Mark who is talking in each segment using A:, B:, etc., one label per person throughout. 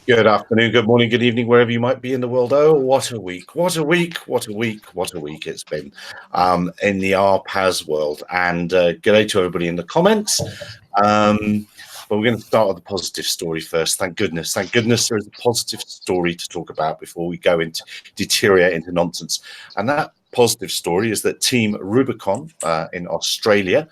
A: Good afternoon, good morning, good evening, wherever you might be in the world. Oh, what a week, what a week, what a week, what a week it's been in the RPAS world. And g'day to everybody in the comments. But we're going to start with the positive story first. Thank goodness there is a positive story to talk about before we go into deteriorate into nonsense. And that positive story is that Team Rubicon in Australia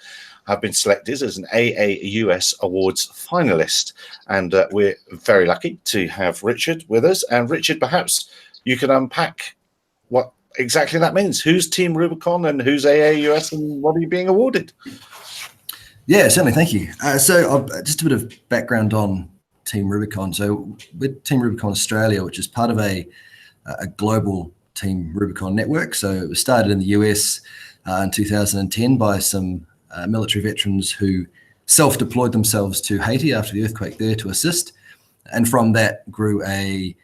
A: have been selected as an AAUS Awards finalist. And we're very lucky to have Richard with us. And Richard, perhaps you can unpack what exactly that means. Who's Team Rubicon and who's AAUS and what are you being awarded?
B: Yeah, certainly. Thank you. So just a bit of background on Team Rubicon. So with Team Rubicon Australia, which is part of a global Team Rubicon network. So it was started in the US in 2010 by some military veterans who self-deployed themselves to Haiti after the earthquake there to assist. And from that grew an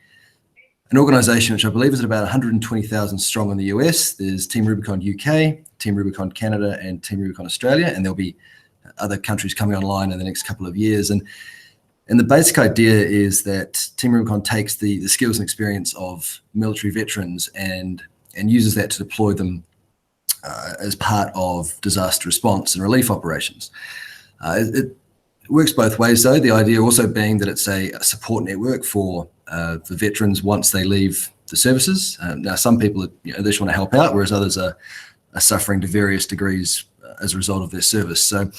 B: organization which I believe is at about 120,000 strong in the US. There's Team Rubicon UK, Team Rubicon Canada, and Team Rubicon Australia. And there'll be other countries coming online in the next couple of years. And the basic idea is that Team Rubicon takes the skills and experience of military veterans and uses that to deploy them as part of disaster response and relief operations. It works both ways, though. The idea also being that it's a support network for veterans once they leave the services. Now, some people they just want to help out, whereas others are suffering to various degrees as a result of their service. So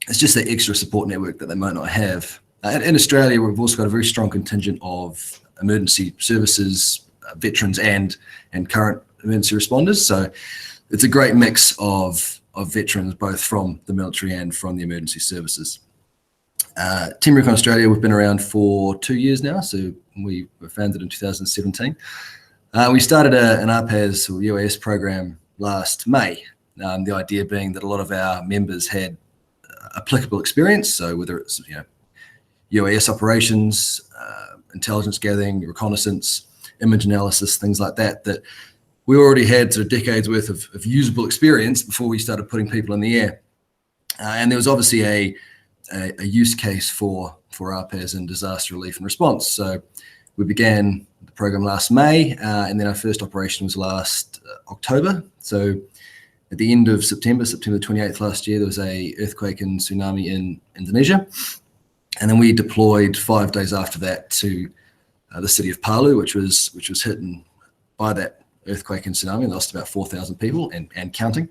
B: it's just the extra support network that they might not have. In Australia, we've also got a very strong contingent of emergency services, veterans and current emergency responders. So it's a great mix of veterans, both from the military and from the emergency services. Team Rubicon Australia, we've been around for 2 years now. So we were founded in 2017. We started an RPAS or UAS program last May. The idea being that a lot of our members had applicable experience. So whether it's UAS operations, intelligence gathering, reconnaissance, image analysis, things like that, that we already had sort of decades worth of usable experience before we started putting people in the air. And there was obviously a use case for RPAS in disaster relief and response. So we began the program last May, and then our first operation was last October. So at the end of September 28th last year, there was a earthquake and tsunami in Indonesia. And then we deployed 5 days after that to the city of Palu, which was hit by that earthquake and tsunami, lost about 4,000 people and counting.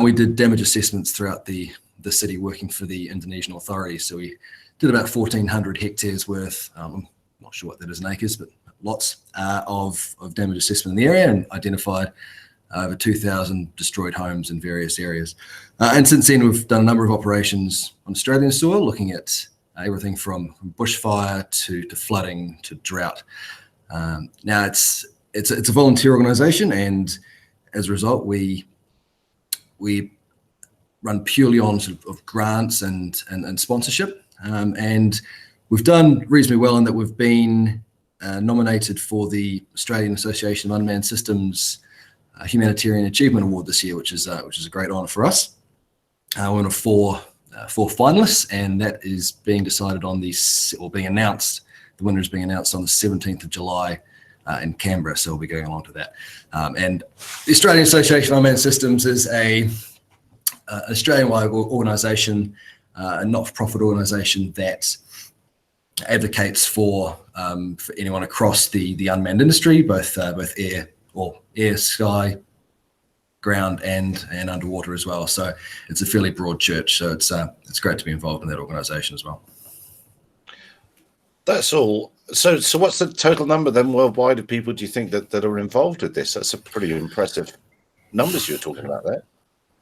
B: We did damage assessments throughout the city working for the Indonesian authorities. So we did about 1,400 hectares worth, I'm not sure what that is in acres, but lots of damage assessment in the area, and identified over 2,000 destroyed homes in various areas. And since then, we've done a number of operations on Australian soil, looking at everything from bushfire to flooding to drought. Now it's a volunteer organisation, and as a result, we run purely on sort of grants and sponsorship, and we've done reasonably well in that we've been nominated for the Australian Association of Unmanned Systems Humanitarian Achievement Award this year, which is a great honour for us. We're one of four finalists, and that is being decided being announced. The winner is being announced on the 17th of July in Canberra, so we'll be going along to that. And the Australian Association of Unmanned Systems is a Australian-wide organisation, a not-for-profit organisation that advocates for anyone across the unmanned industry, both air, sky, ground, and underwater as well. So it's a fairly broad church. So it's great to be involved in that organisation as well.
A: That's all. So what's the total number then worldwide of people do you think that are involved with this? That's a pretty impressive numbers you're talking about there.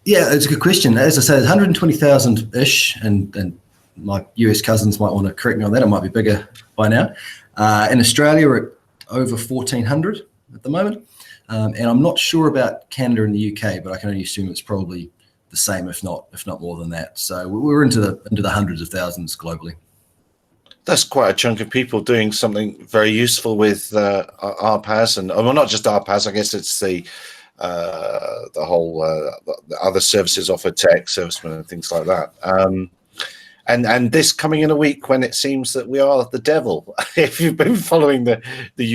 B: Yeah, it's a good question. As I said, 120,000-ish, and my US cousins might want to correct me on that. It might be bigger by now. In Australia, we're at over 1,400 at the moment. And I'm not sure about Canada and the UK, but I can only assume it's probably the same, if not more than that. So we're into the hundreds of thousands globally.
A: That's quite a chunk of people doing something very useful with RPAS, and well, not just RPAS. I guess it's the whole the other services offered, tech servicemen and things like that. And this coming in a week when it seems that we are the devil. If you've been following the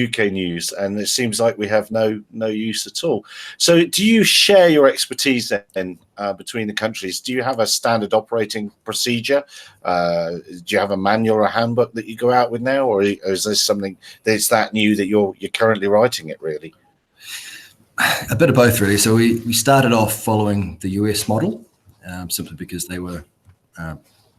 A: UK news, and it seems like we have no use at all. So do you share your expertise then between the countries? Do you have a standard operating procedure? Do you have a manual or a handbook that you go out with now, or is this something that's that new that you're currently writing it, really?
B: A bit of both, really. So we started off following the US model, simply because they were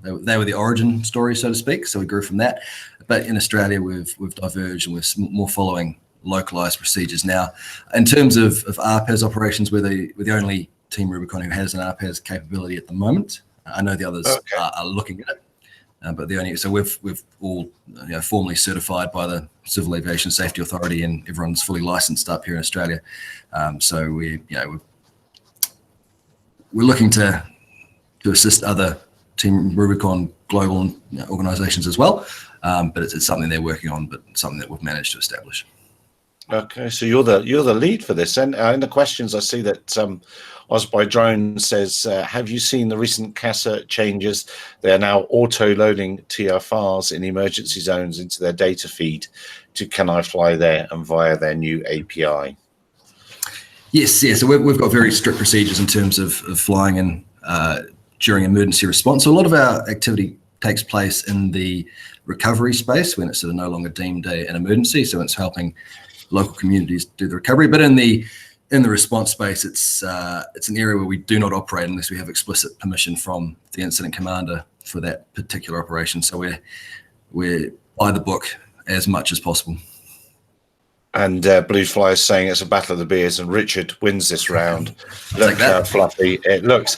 B: the origin story, so to speak. So we grew from that. But in Australia, we've diverged, and we're more following localized procedures now. In terms of RPAS operations, we're the only Team Rubicon who has an RPAS capability at the moment. I know the others are looking at it, but we've all formally certified by the Civil Aviation Safety Authority, and everyone's fully licensed up here in Australia. So we're looking to assist other Team Rubicon global organizations as well, but it's something they're working on, but something that we've managed to establish.
A: Okay, so you're the lead for this. And in the questions, I see that Osby Drone says, have you seen the recent CASA changes? They are now auto-loading TFRs in emergency zones into their data feed to Can I Fly There and via their new API.
B: Yes, yeah. So we've got very strict procedures in terms of flying in during emergency response. So a lot of our activity takes place in the recovery space when it's sort of no longer deemed an emergency. So it's helping local communities do the recovery. But in the response space, it's an area where we do not operate unless we have explicit permission from the incident commander for that particular operation. So we're by the book as much as possible.
A: And Blue Fly is saying it's a battle of the beers, and Richard wins this round. Look how fluffy it looks.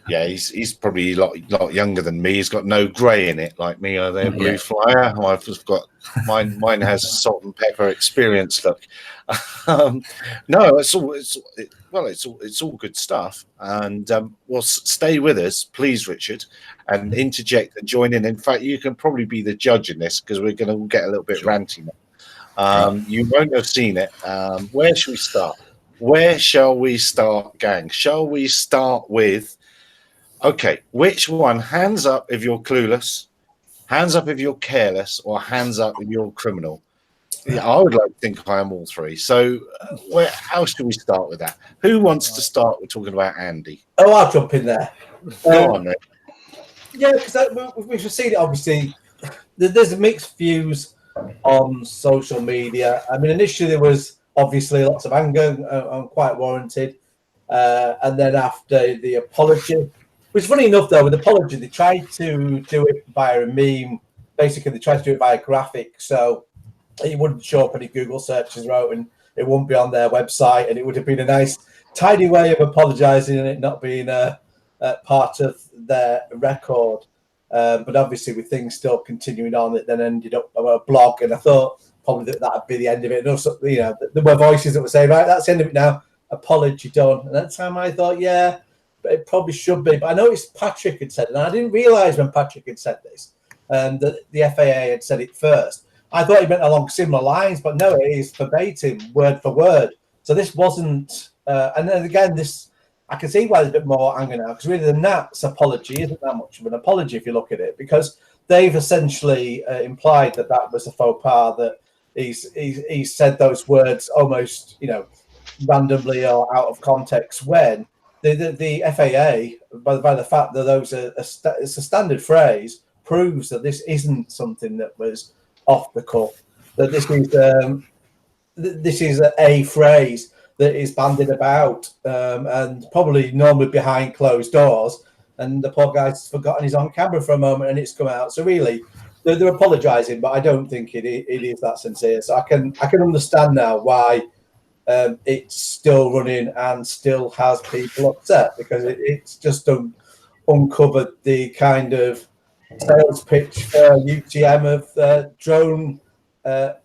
A: Yeah, he's probably a lot younger than me. He's got no grey in it like me. Blue Flyer. I've just got mine has salt and pepper experience look. No, it's all good stuff. And well, stay with us, please, Richard, and interject and join in. In fact, you can probably be the judge in this, because we're going to get a little bit ranty now. You won't have seen it. Where shall we start? Where shall we start, gang? Shall we start with? Okay, which one? Hands up if you're clueless, hands up if you're careless, or hands up if you're criminal. Yeah, I would like to think I am all three. So how should we start with that? Who wants to start with talking about Andy?
C: Oh, I'll jump in there.
A: Go on, Rick.
C: Yeah, because we've seen it, obviously. There's mixed views on social media. I mean, initially there was obviously lots of anger, and quite warranted. And then after the apology, which, funny enough, though, with the apology, they tried to do it via a meme. Basically, they tried to do it via graphic, so it wouldn't show up any Google searches, and it wouldn't be on their website, and it would have been a nice, tidy way of apologising and it not being a part of their record. But obviously, with things still continuing on, it then ended up on a blog, and I thought probably that'd be the end of it. And also, there were voices that were saying, right, that's the end of it now, apology done. And at the time I thought, yeah, but it probably should be. But I noticed Patrick had said it, and I didn't realise when Patrick had said this, that the FAA had said it first. I thought he meant along similar lines, but no, it is verbatim, word for word. So this wasn't, and then again, I can see why there's a bit more anger now, because really the Nats apology isn't that much of an apology if you look at it, because they've essentially implied that was a faux pas, that he said those words almost, randomly or out of context, when the FAA, by the fact that it's a standard phrase, proves that this isn't something that was off the cuff, that this is a phrase that is bandied about, and probably normally behind closed doors, and the poor guy's forgotten he's on camera for a moment and it's come out. So really, they're apologising, but I don't think it is that sincere. So I can understand now why it's still running and still has people upset, because it's just uncovered the kind of sales pitch for UTM of drone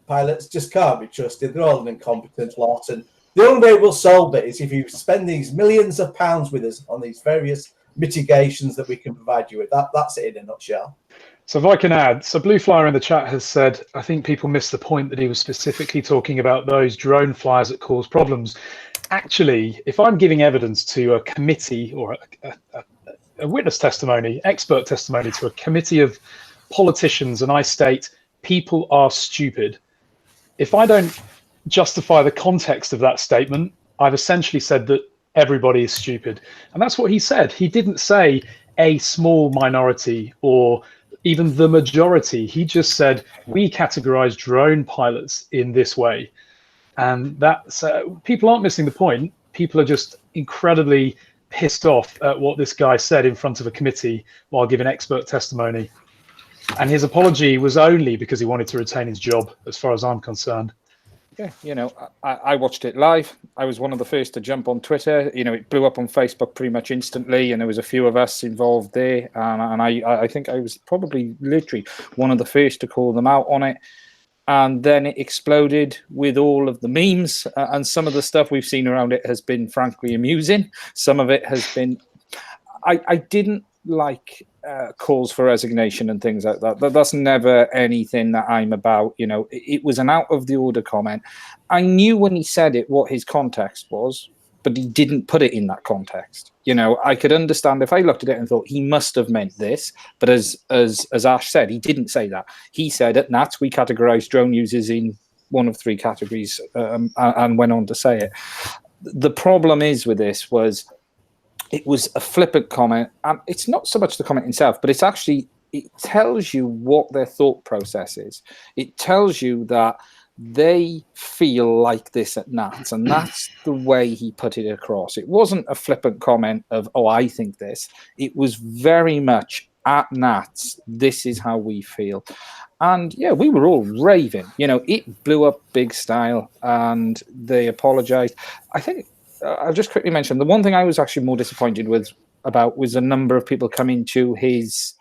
C: pilots just can't be trusted. They're all an incompetent lot, and the only way we'll solve it is if you spend these millions of pounds with us on these various mitigations that we can provide you with. That's it in a nutshell.
D: So if I can add, so Blue Flyer in the chat has said, I think people missed the point that he was specifically talking about those drone flyers that cause problems. Actually, if I'm giving evidence to a committee or a witness testimony, expert testimony to a committee of politicians, and I state people are stupid. If I don't justify the context of that statement, I've essentially said that everybody is stupid. And that's what he said. He didn't say a small minority or even the majority. He just said, we categorize drone pilots in this way. And that's, people aren't missing the point. People are just incredibly pissed off at what this guy said in front of a committee while giving expert testimony. And his apology was only because he wanted to retain his job, as far as I'm concerned.
E: Yeah, you know, I watched it live. I was one of the first to jump on Twitter. You know, it blew up on Facebook pretty much instantly, and there was a few of us involved there. And I think I was probably literally one of the first to call them out on it. And then it exploded with all of the memes, and some of the stuff we've seen around it has been frankly amusing. Some of it has been, I didn't like calls for resignation and things like that. That's never anything that I'm about. You know, it was an out of the order comment. I knew when he said it what his context was, but he didn't put it in that context. You know, I could understand if I looked at it and thought he must have meant this, but as Ash said, he didn't say that. He said at NATS we categorize drone users in one of three categories, and went on to say it. The problem is with this was it was a flippant comment, and it's not so much the comment itself, but it's actually, it tells you what their thought process is. It tells you that they feel like this at NATS, and that's the way he put it across. It wasn't a flippant comment of, oh, I think this. It was very much at NATS, this is how we feel. And yeah, we were all raving. You know, it blew up big style, and they apologized. I think, I'll just quickly mention, the one thing I was actually more disappointed about was a number of people coming to his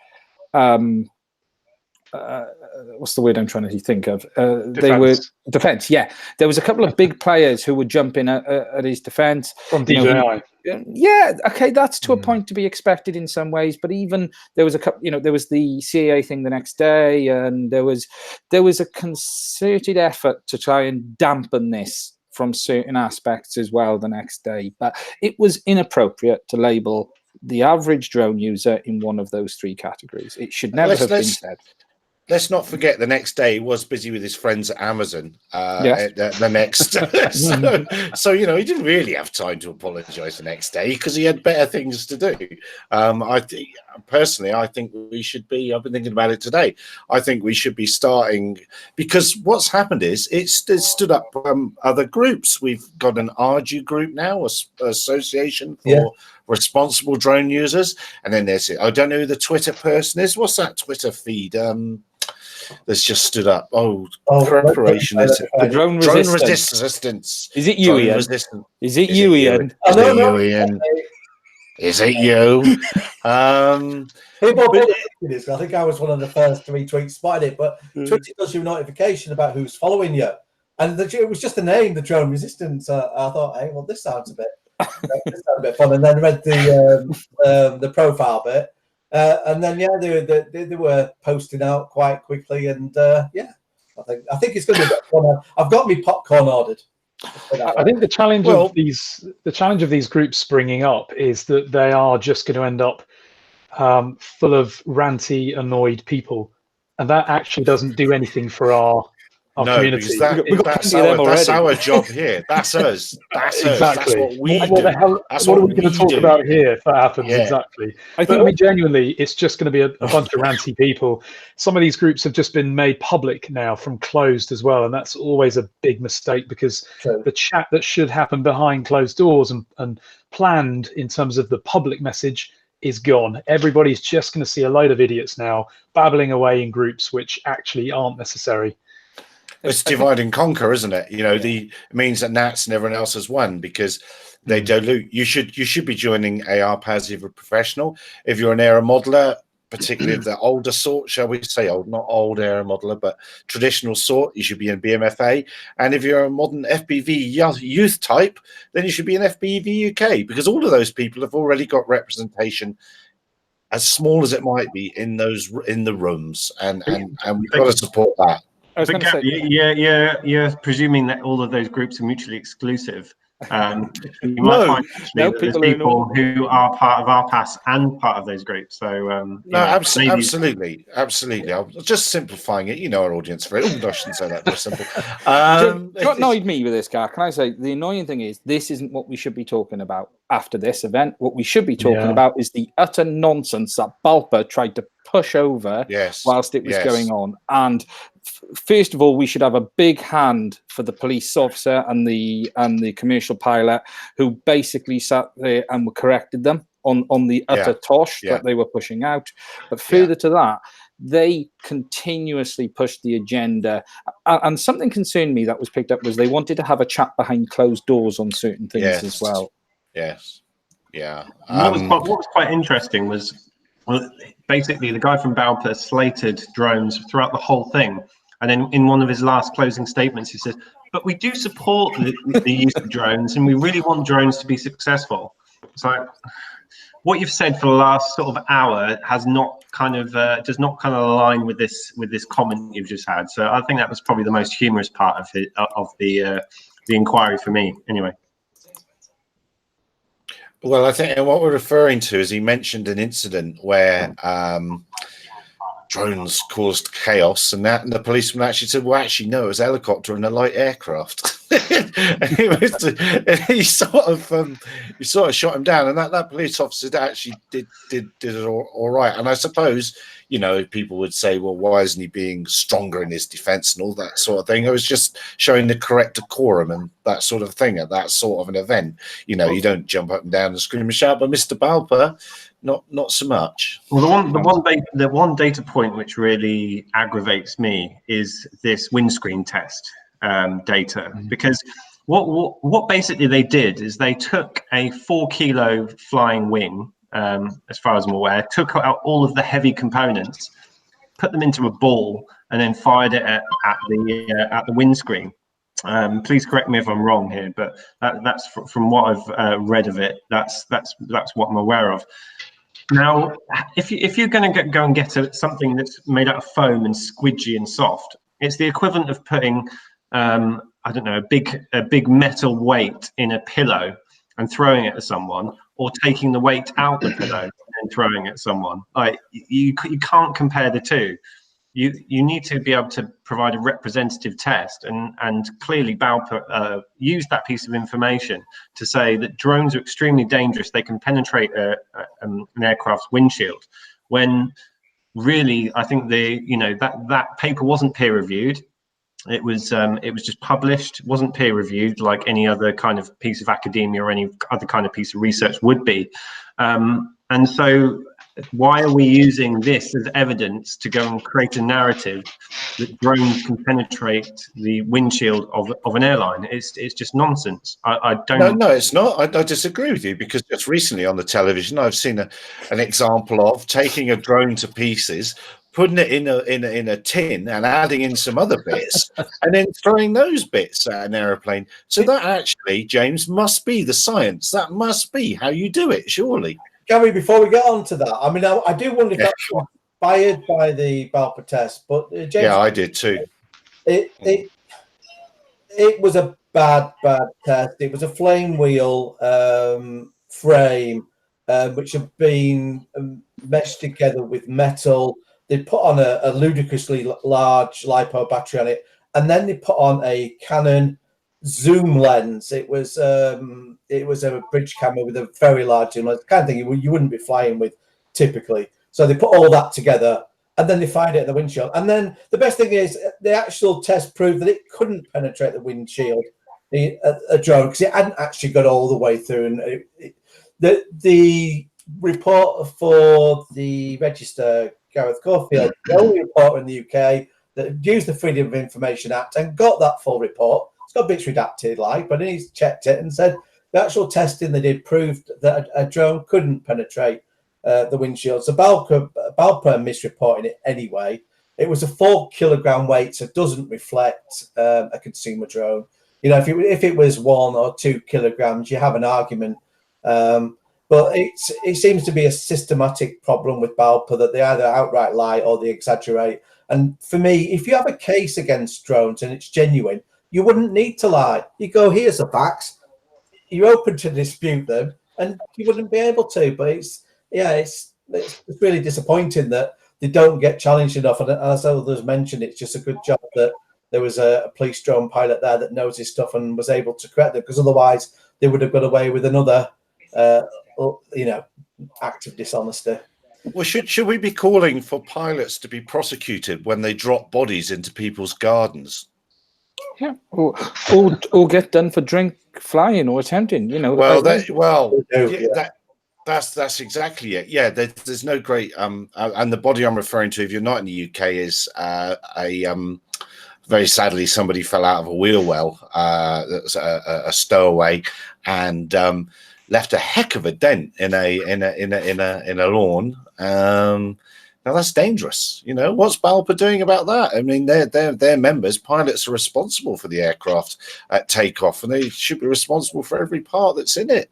E: what's the word I'm trying to think of? They were defense. Yeah, there was a couple of big players who were jumping at his defense
D: from DJI.
E: Yeah, okay, that's to a point to be expected in some ways, but even there was a couple. You know, there was the CAA thing the next day, and there was a concerted effort to try and dampen this from certain aspects as well the next day. But it was inappropriate to label the average drone user in one of those three categories. It should never have been said.
A: Let's not forget the next day he was busy with his friends at Amazon. The next, so you know he didn't really have time to apologise the next day because he had better things to do. I think we should be. I've been thinking about it today. I think we should be starting, because what's happened is it's stood up other groups. We've got an ARDU group now, Association for Responsible Drone Users, and then there's it. I don't know who the Twitter person is. What's that Twitter feed? That's just stood up. Preparation. Is it?
E: The drone
A: resistance.
E: Is it you, Ian? Is it you, Ian?
A: Is it you?
C: I think I was one of the first to retweet spotted it, but Twitter does you a notification about who's following you, and it was just a name, the drone resistance. I thought, hey, well, this sounds a bit fun, and then read the profile bit. And then they were posting out quite quickly, and I think it's going to be a bit fun. I've got me popcorn ordered.
D: I think the challenge of these groups springing up is that they are just going to end up full of ranty, annoyed people, and that actually doesn't do anything for our community.
A: That's our job here. That's us. That's us.
D: Exactly.
A: That's what we do.
D: What are we going to talk about here if that happens?
A: Yeah.
D: Exactly. I mean, genuinely, it's just going to be a bunch of ranty people. Some of these groups have just been made public now from closed as well, and that's always a big mistake, because the chat that should happen behind closed doors and planned in terms of the public message is gone. Everybody's just going to see a load of idiots now babbling away in groups which actually aren't necessary.
A: It's divide and conquer, isn't it? You know, it means that NATS and everyone else has won because they dilute. You should be joining ARPAS if you're a professional. If you're an aero modeler, particularly of the older sort, shall we say, not old aero modeler, but traditional sort, you should be in BMFA. And if you're a modern FPV youth type, then you should be in FPV UK, because all of those people have already got representation, as small as it might be, in the rooms, and we've got to support that.
F: But Gary, you're presuming that all of those groups are mutually exclusive. You might
A: No.
F: find actually
E: No,
F: that there's
E: people who
F: people who are part of RPAS and part of those groups. So
A: No,
F: maybe-
A: absolutely. I'm just simplifying it. You know our audience very. Oh, I shouldn't say that. Very simple.
E: What annoyed me with this guy, can I say, the annoying thing is this isn't what we should be talking about after this event. What we should be talking about is the utter nonsense that Balper tried to push over
A: Yes.
E: whilst it was
A: yes.
E: going on. And first of all, we should have a big hand for the police officer and the commercial pilot who basically sat there and corrected them on the utter tosh that they were pushing out. But further to that, they continuously pushed the agenda, and something concerned me that was picked up was they wanted to have a chat behind closed doors on certain things as well.
A: Yes. Yeah.
F: What was quite interesting was, well, basically the guy from Balper slated drones throughout the whole thing, and then in one of his last closing statements, he says, "But we do support the use of drones, and we really want drones to be successful." So, what you've said for the last sort of hour has not does not align with this comment you've just had. So I think that was probably the most humorous part of the inquiry for me, anyway.
A: Well, I think what we're referring to is he mentioned an incident where drones caused chaos, and the policeman actually said, "Well, actually, no, it was a helicopter and a light aircraft." he sort of shot him down, and that police officer actually did it all right. And I suppose, you know, people would say, "Well, why isn't he being stronger in his defence and all that sort of thing?" I was just showing the correct decorum and that sort of thing at that sort of an event. You know, you don't jump up and down and scream and shout, but Mr. Balper, not so much.
F: Well, the one data point which really aggravates me is this windscreen test data, because what basically they did is they took a 4 kilo flying wing, as far as I'm aware, took out all of the heavy components, put them into a ball, and then fired it at the windscreen. Please correct me if I'm wrong here, but that's from what I've read of it. That's what I'm aware of. Now, if you're going to go and get something that's made out of foam and squidgy and soft, it's the equivalent of putting I don't know, a big metal weight in a pillow and throwing it at someone, or taking the weight out the pillow and throwing it at someone. Like you can't compare the two. You need to be able to provide a representative test, and clearly Balper used that piece of information to say that drones are extremely dangerous. They can penetrate an aircraft's windshield, when really I think that paper wasn't peer reviewed. It was just published. It wasn't peer reviewed like any other kind of piece of academia or any other kind of piece of research would be. And so why are we using this as evidence to go and create a narrative that drones can penetrate the windshield of an airline? It's just nonsense. I don't.
A: No, it's not. I disagree with you, because just recently on the television, I've seen an example of taking a drone to pieces, putting it in a tin and adding in some other bits, and then throwing those bits at an aeroplane. So that actually, James, must be the science. That must be how you do it, surely.
C: Gary, before we get on to that, I mean, I do wonder if that's inspired by the Balper test, but James,
A: yeah, I did too.
C: It was a bad test. It was a flame wheel frame which had been meshed together with metal. They put on a ludicrously large LiPo battery on it, and then they put on a Canon zoom lens. It was a bridge camera with a very large zoom lens, the kind of thing you wouldn't be flying with typically. So they put all that together, and then they fired it at the windshield. And then the best thing is the actual test proved that it couldn't penetrate the windshield, a drone, because it hadn't actually got all the way through. And the report for the Register, Gareth Caulfield, the only reporter in the UK that used the Freedom of Information Act and got that full report. It's got bits redacted, but then he's checked it and said the actual testing they did proved that a drone couldn't penetrate the windshield. So Balper misreporting it anyway. It was a 4 kilogram weight, so it doesn't reflect a consumer drone. You know, if it was 1 or 2 kilograms, you have an argument. But it seems to be a systematic problem with Balper, that they either outright lie or they exaggerate. And for me, if you have a case against drones and it's genuine, you wouldn't need to lie. You go, here's the facts. you're open to dispute them, and you wouldn't be able to. But it's really disappointing that they don't get challenged enough. And as others mentioned, it's just a good job that there was a police drone pilot there that knows his stuff and was able to correct them, because otherwise they would have got away with another, act of dishonesty.
A: Well, should we be calling for pilots to be prosecuted when they drop bodies into people's gardens?
E: Yeah, or get done for drink flying or attempting.
A: That's exactly it. Yeah, there's no great and the body I'm referring to, if you're not in the UK, is very sadly somebody fell out of a wheel well. That was a stowaway, and left a heck of a dent in a lawn. Now that's dangerous. What's BALPA doing about that? I mean, they're members. Pilots are responsible for the aircraft at takeoff, and they should be responsible for every part that's in it.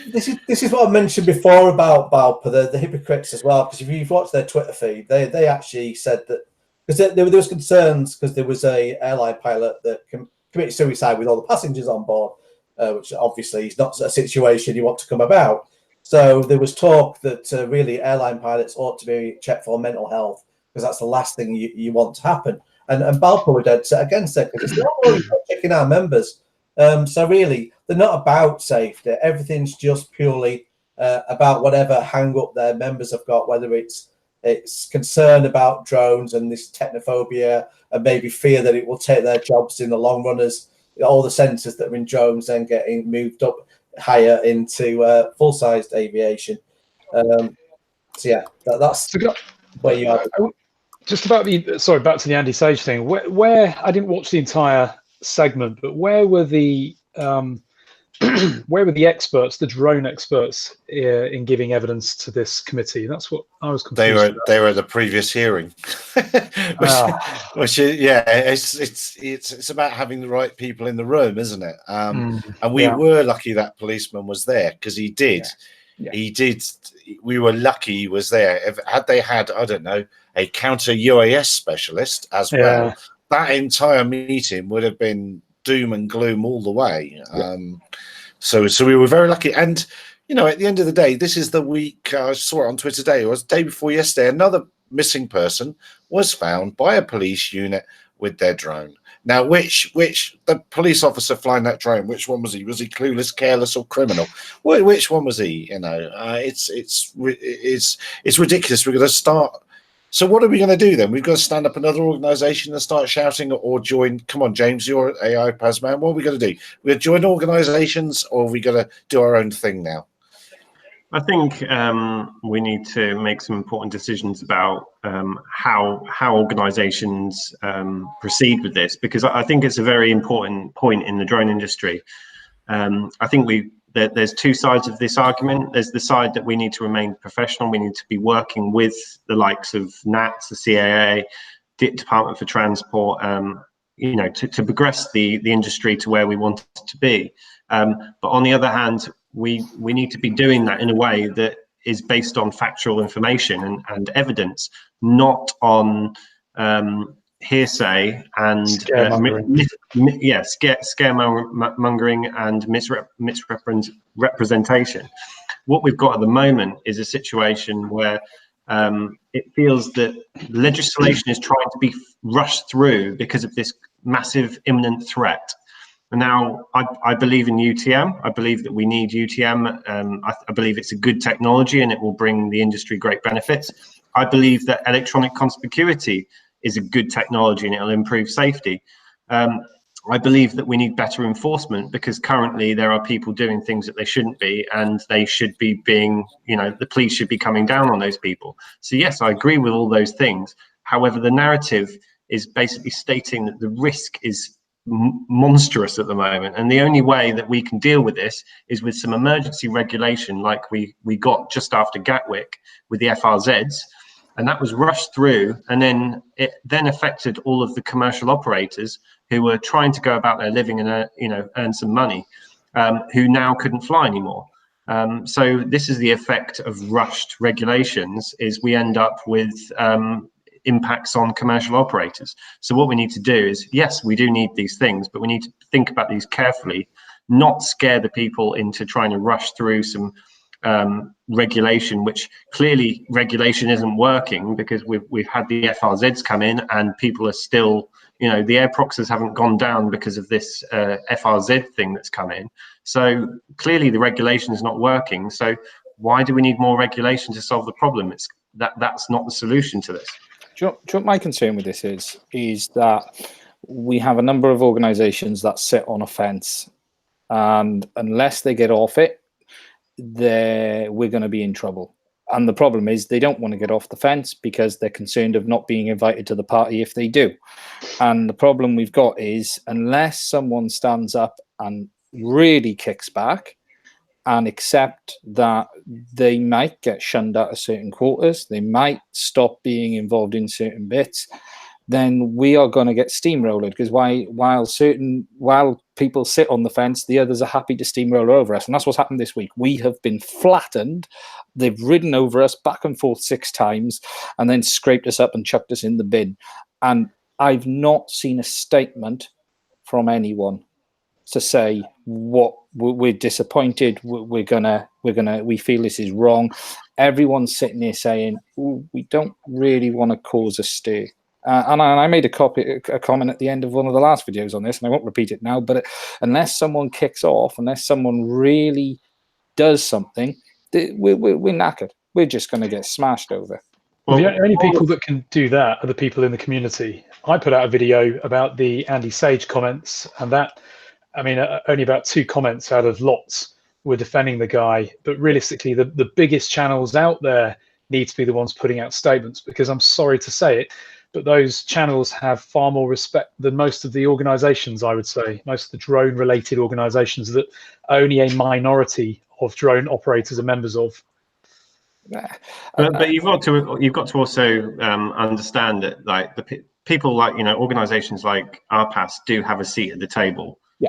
C: This is what I mentioned before about BALPA, the hypocrites as well. Because if you've watched their Twitter feed, they actually said that, because there was concerns because there was a airline pilot that committed suicide with all the passengers on board, which obviously is not a situation you want to come about. So there was talk that really airline pilots ought to be checked for mental health, because that's the last thing you want to happen. And BALPA were dead set against it, because it's not really checking our members. So really, they're not about safety. Everything's just purely about whatever hang up their members have got, whether it's concern about drones and this technophobia, and maybe fear that it will take their jobs in the long run, as all the sensors that are in drones then getting moved up higher into full-sized aviation. So yeah, that's where you are.
D: Just about back to the Andy Sage thing. Where I didn't watch the entire segment, but where were the experts, the drone experts, in giving evidence to this committee? That's what I was confused about.
A: They were at the previous hearing, which is, it's about having the right people in the room, isn't it? And we were lucky that policeman was there, because he did. We were lucky he was there. Had they had, I don't know, a counter UAS specialist as well, that entire meeting would have been doom and gloom all the way. So we were very lucky. And, at the end of the day, this is the week, I saw it on Twitter today, it was the day before yesterday, another missing person was found by a police unit with their drone. Now, which the police officer flying that drone, which one was he? Was he clueless, careless, or criminal? Which one was he? It's ridiculous. We're going to start. So what are we going to do then? We've got to stand up another organisation and start shouting, or join. Come on, James, you're AI Paz man. What are we going to do? We're going to join organisations, or are we going to do our own thing now?
F: I think we need to make some important decisions about how organisations proceed with this, because I think it's a very important point in the drone industry. I think there's two sides of this argument. There's the side that we need to remain professional. We need to be working with the likes of NATS, the CAA, Department for Transport, to progress the industry to where we want it to be. But on the other hand, we need to be doing that in a way that is based on factual information and evidence, not on hearsay and scaremongering and misrepresentation. What we've got at the moment is a situation where it feels that legislation is trying to be rushed through because of this massive imminent threat. And now I believe in UTM. I believe that we need UTM. I believe it's a good technology and it will bring the industry great benefits. I believe that electronic conspicuity is a good technology and it'll improve safety. I believe that we need better enforcement, because currently there are people doing things that they shouldn't be, and they should be being, the police should be coming down on those people. So yes, I agree with all those things. However, the narrative is basically stating that the risk is monstrous at the moment, and the only way that we can deal with this is with some emergency regulation, like we got just after Gatwick with the FRZs, and that was rushed through, and then it affected all of the commercial operators who were trying to go about their living and earn some money, who now couldn't fly anymore. So this is the effect of rushed regulations, is we end up with impacts on commercial operators. So what we need to do is, yes, we do need these things, but we need to think about these carefully not scare the people into trying to rush through some regulation, which clearly regulation isn't working, because we've had the FRZs come in and people are still, the air proxies haven't gone down because of this FRZ thing that's come in. So clearly the regulation is not working. So why do we need more regulation to solve the problem? That's not the solution to this.
E: Do you know what my concern with this is that we have a number of organizations that sit on a fence, and unless they get off it, we're going to be in trouble. And the problem is they don't want to get off the fence because they're concerned of not being invited to the party if they do. And the problem we've got is, unless someone stands up and really kicks back and accept that they might get shunned out of certain quarters, they might stop being involved in certain bits, then we are going to get steamrolled, because while people sit on the fence, the others are happy to steamroll over us. And that's what's happened this week. We have been flattened. They've ridden over us back and forth 6 times and then scraped us up and chucked us in the bin. And I've not seen a statement from anyone to say what we're disappointed, we feel this is wrong. Everyone's sitting there saying, we don't really want to cause a stir. And I made a comment at the end of one of the last videos on this, and I won't repeat it now, but unless someone kicks off, unless someone really does something, we're knackered. We're just going to get smashed over.
D: Well, the only people that can do that are the people in the community. I put out a video about the Andy Sage comments, and only about 2 comments out of lots were defending the guy. But realistically, the biggest channels out there need to be the ones putting out statements, because I'm sorry to say it, but those channels have far more respect than most of the organizations, I would say. Most of the drone-related organizations that only a minority of drone operators are members of.
F: But you've got to also understand that, like, the people, like, organizations like RPAS do have a seat at the table.
E: Yeah.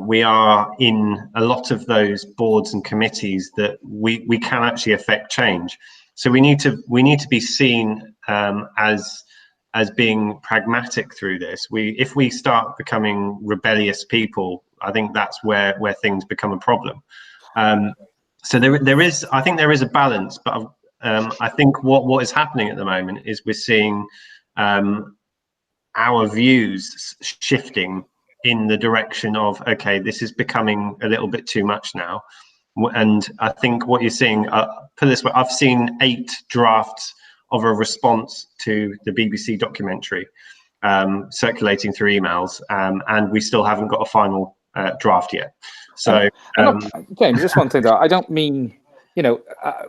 F: We are in a lot of those boards and committees that we can actually affect change. So we need to be seen as being pragmatic through this. If we start becoming rebellious people, I think that's where things become a problem. So I think there is a balance, but I think what is happening at the moment is we're seeing our views shifting in the direction of, okay, this is becoming a little bit too much now. And I think what you're seeing, put it this way, I've seen 8 drafts of a response to the BBC documentary circulating through emails, and we still haven't got a final draft yet. So,
E: James, just one thing though, I don't mean,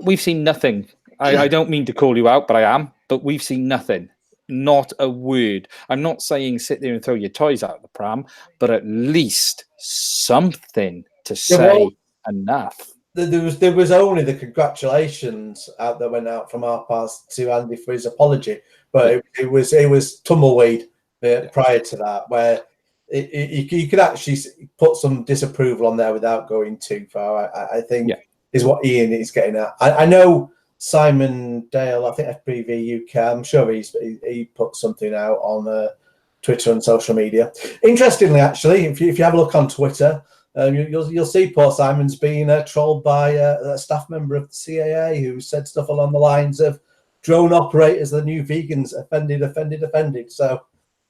E: we've seen nothing. I don't mean to call you out, but I am. But we've seen nothing, not a word. I'm not saying sit there and throw your toys out the pram, but at least something to say enough.
C: There was only the congratulations out that went out from our parts to Andy for his apology, but it was tumbleweed prior to that, where you could actually put some disapproval on there without going too far. I think is what Ian is getting at. I know Simon Dale, I think FPV UK, I'm sure he put something out on Twitter and social media. Interestingly, actually, if you have a look on Twitter, you'll see Paul Simon's being trolled by a staff member of the CAA who said stuff along the lines of "drone operators are the new vegans, offended." So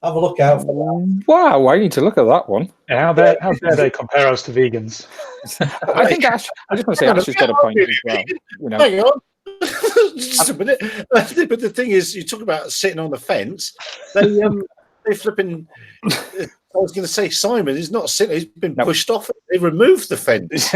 C: have a look out for that.
E: Wow, I need to look at that one.
D: How dare they compare us to vegans?
E: I think Ash. I just want to say Ash has got a point as well.
A: Hang on. Just a minute. But the thing is, you talk about sitting on the fence. They flipping. I was going to say Simon is not sitting. He's been pushed off. They removed the fence.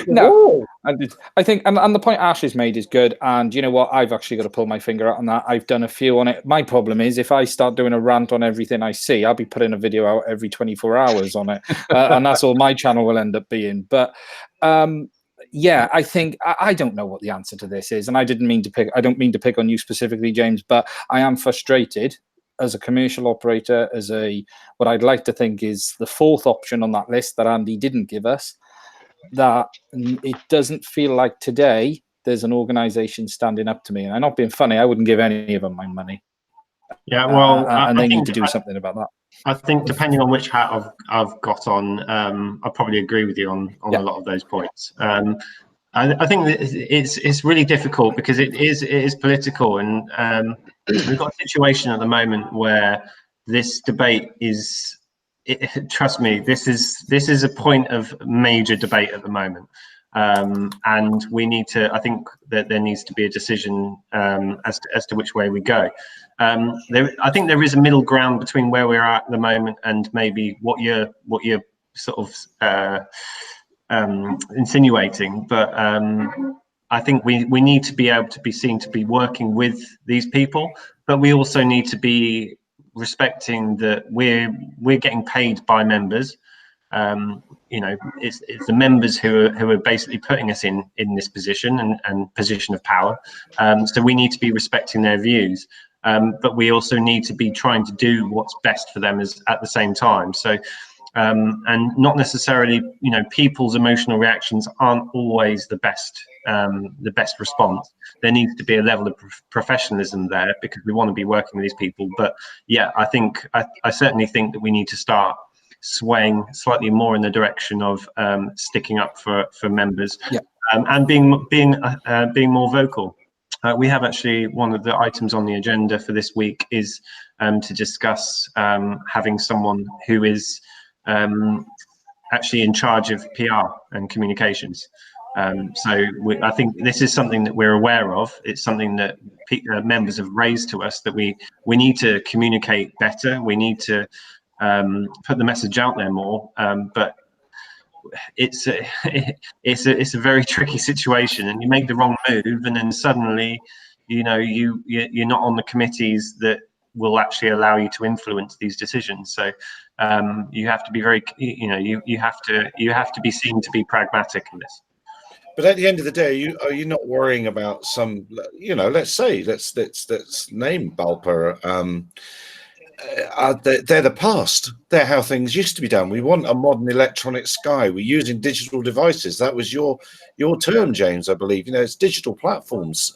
E: No, and I think, and the point Ash has made is good. And you know what? I've actually got to pull my finger out on that. I've done a few on it. My problem is if I start doing a rant on everything I see, I'll be putting a video out every 24 hours on it, and that's all my channel will end up being. But I think I don't know what the answer to this is, and I don't mean to pick on you specifically, James, but I am frustrated as a commercial operator, as what I'd like to think is the 4th option on that list that Andy didn't give us, that it doesn't feel like today there's an organization standing up to me. And I'm not being funny, I wouldn't give any of them my money.
F: Yeah, well,
E: and
F: I
E: they need
F: think
E: to do something about that.
F: I think depending on which hat I've got on, I probably agree with you on
E: Yeah.
F: a lot of those points. I think that it's really difficult because it is political, and we've got a situation at the moment where this debate is. Trust me, this is a point of major debate at the moment, and we need to. I think that there needs to be a decision as to which way we go. I think there is a middle ground between where we're at the moment and maybe what you're sort of insinuating, but I think we need to be able to be seen to be working with these people, but we also need to be respecting that we're getting paid by members. It's the members who are basically putting us in this position and position of power. So we need to be respecting their views, but we also need to be trying to do what's best for them at the same time. So. And not necessarily, people's emotional reactions aren't always the best response. There needs to be a level of professionalism there because we want to be working with these people. But yeah, I certainly think that we need to start swaying slightly more in the direction of sticking up for members, and being more vocal. We have actually one of the items on the agenda for this week is to discuss having someone who is actually in charge of PR and communications. So I think this is something that we're aware of. It's something that members have raised to us that we need to communicate better. We need to put the message out there more. But it's a very tricky situation, and you make the wrong move, and then suddenly, you're not on the committees that will actually allow you to influence these decisions. So you have to be very, you have to be seen to be pragmatic in this.
A: But at the end of the day, are you not worrying about some? Let's name Balpa. They're the past. They're how things used to be done. We want a modern electronic sky. We're using digital devices. That was your term, James, I believe. It's digital platforms.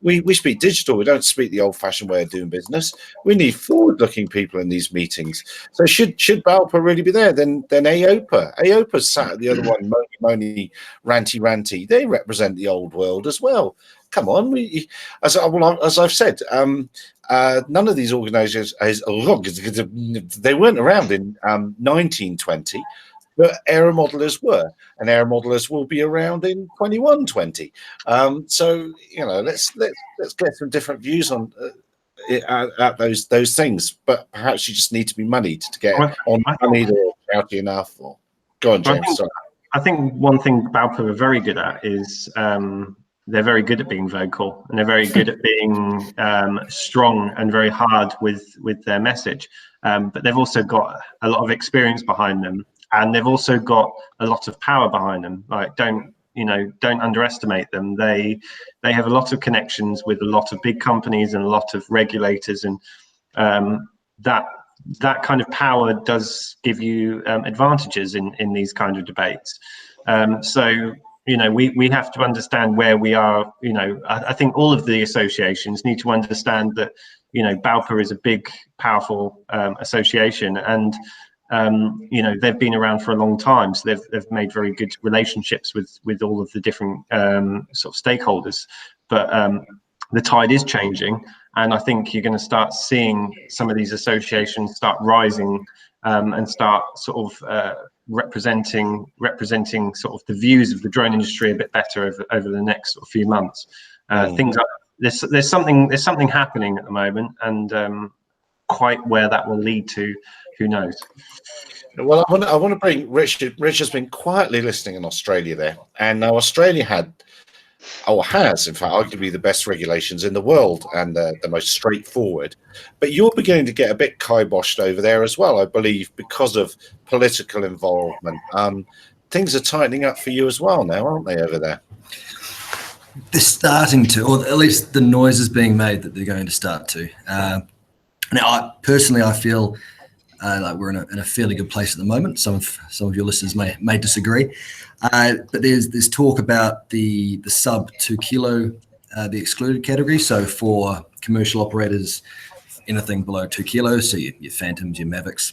A: We speak digital. We don't speak the old-fashioned way of doing business. We need forward-looking people in these meetings. So should Balpa really be there? Then AOPA. AOPA's sat at the other one, moany, ranty. They represent the old world as well. Come on, as I've said, none of these organisations, they weren't around in 1920, but Aero Modelers were, and Aero Modelers will be around in 2120. So let's get some different views on at those things. But perhaps you just need to be moneyed to get on money or shouty enough. Or go on, James.
F: I think one thing Balpa are very good at is. They're very good at being vocal, and they're very good at being strong and very hard with their message. But they've also got a lot of experience behind them, and they've also got a lot of power behind them. Like, don't underestimate them. They have a lot of connections with a lot of big companies and a lot of regulators, and that kind of power does give you advantages in these kind of debates. So. We have to understand where we are. I think all of the associations need to understand that, Balpa is a big, powerful association, and they've been around for a long time, so they've made very good relationships with all of the different sort of stakeholders. But the tide is changing, and I think you're going to start seeing some of these associations start rising and start sort of representing sort of the views of the drone industry a bit better over the next sort of few months. Things like there's something happening at the moment, and quite where that will lead to, who knows.
A: Well, I want to bring Richard. Richard's been quietly listening in Australia there, and now Australia has, in fact, arguably the best regulations in the world and the most straightforward. But you're beginning to get a bit kiboshed over there as well, I believe, because of political involvement. Things are tightening up for you as well now, aren't they, over there?
B: They're starting to, or at least the noise is being made that they're going to start to. Now, I feel like we're in a fairly good place at the moment. Some of your listeners may disagree, but there's talk about the sub 2 kilo, the excluded category. So for commercial operators anything below 2 kilos, so your Phantoms, your Mavics,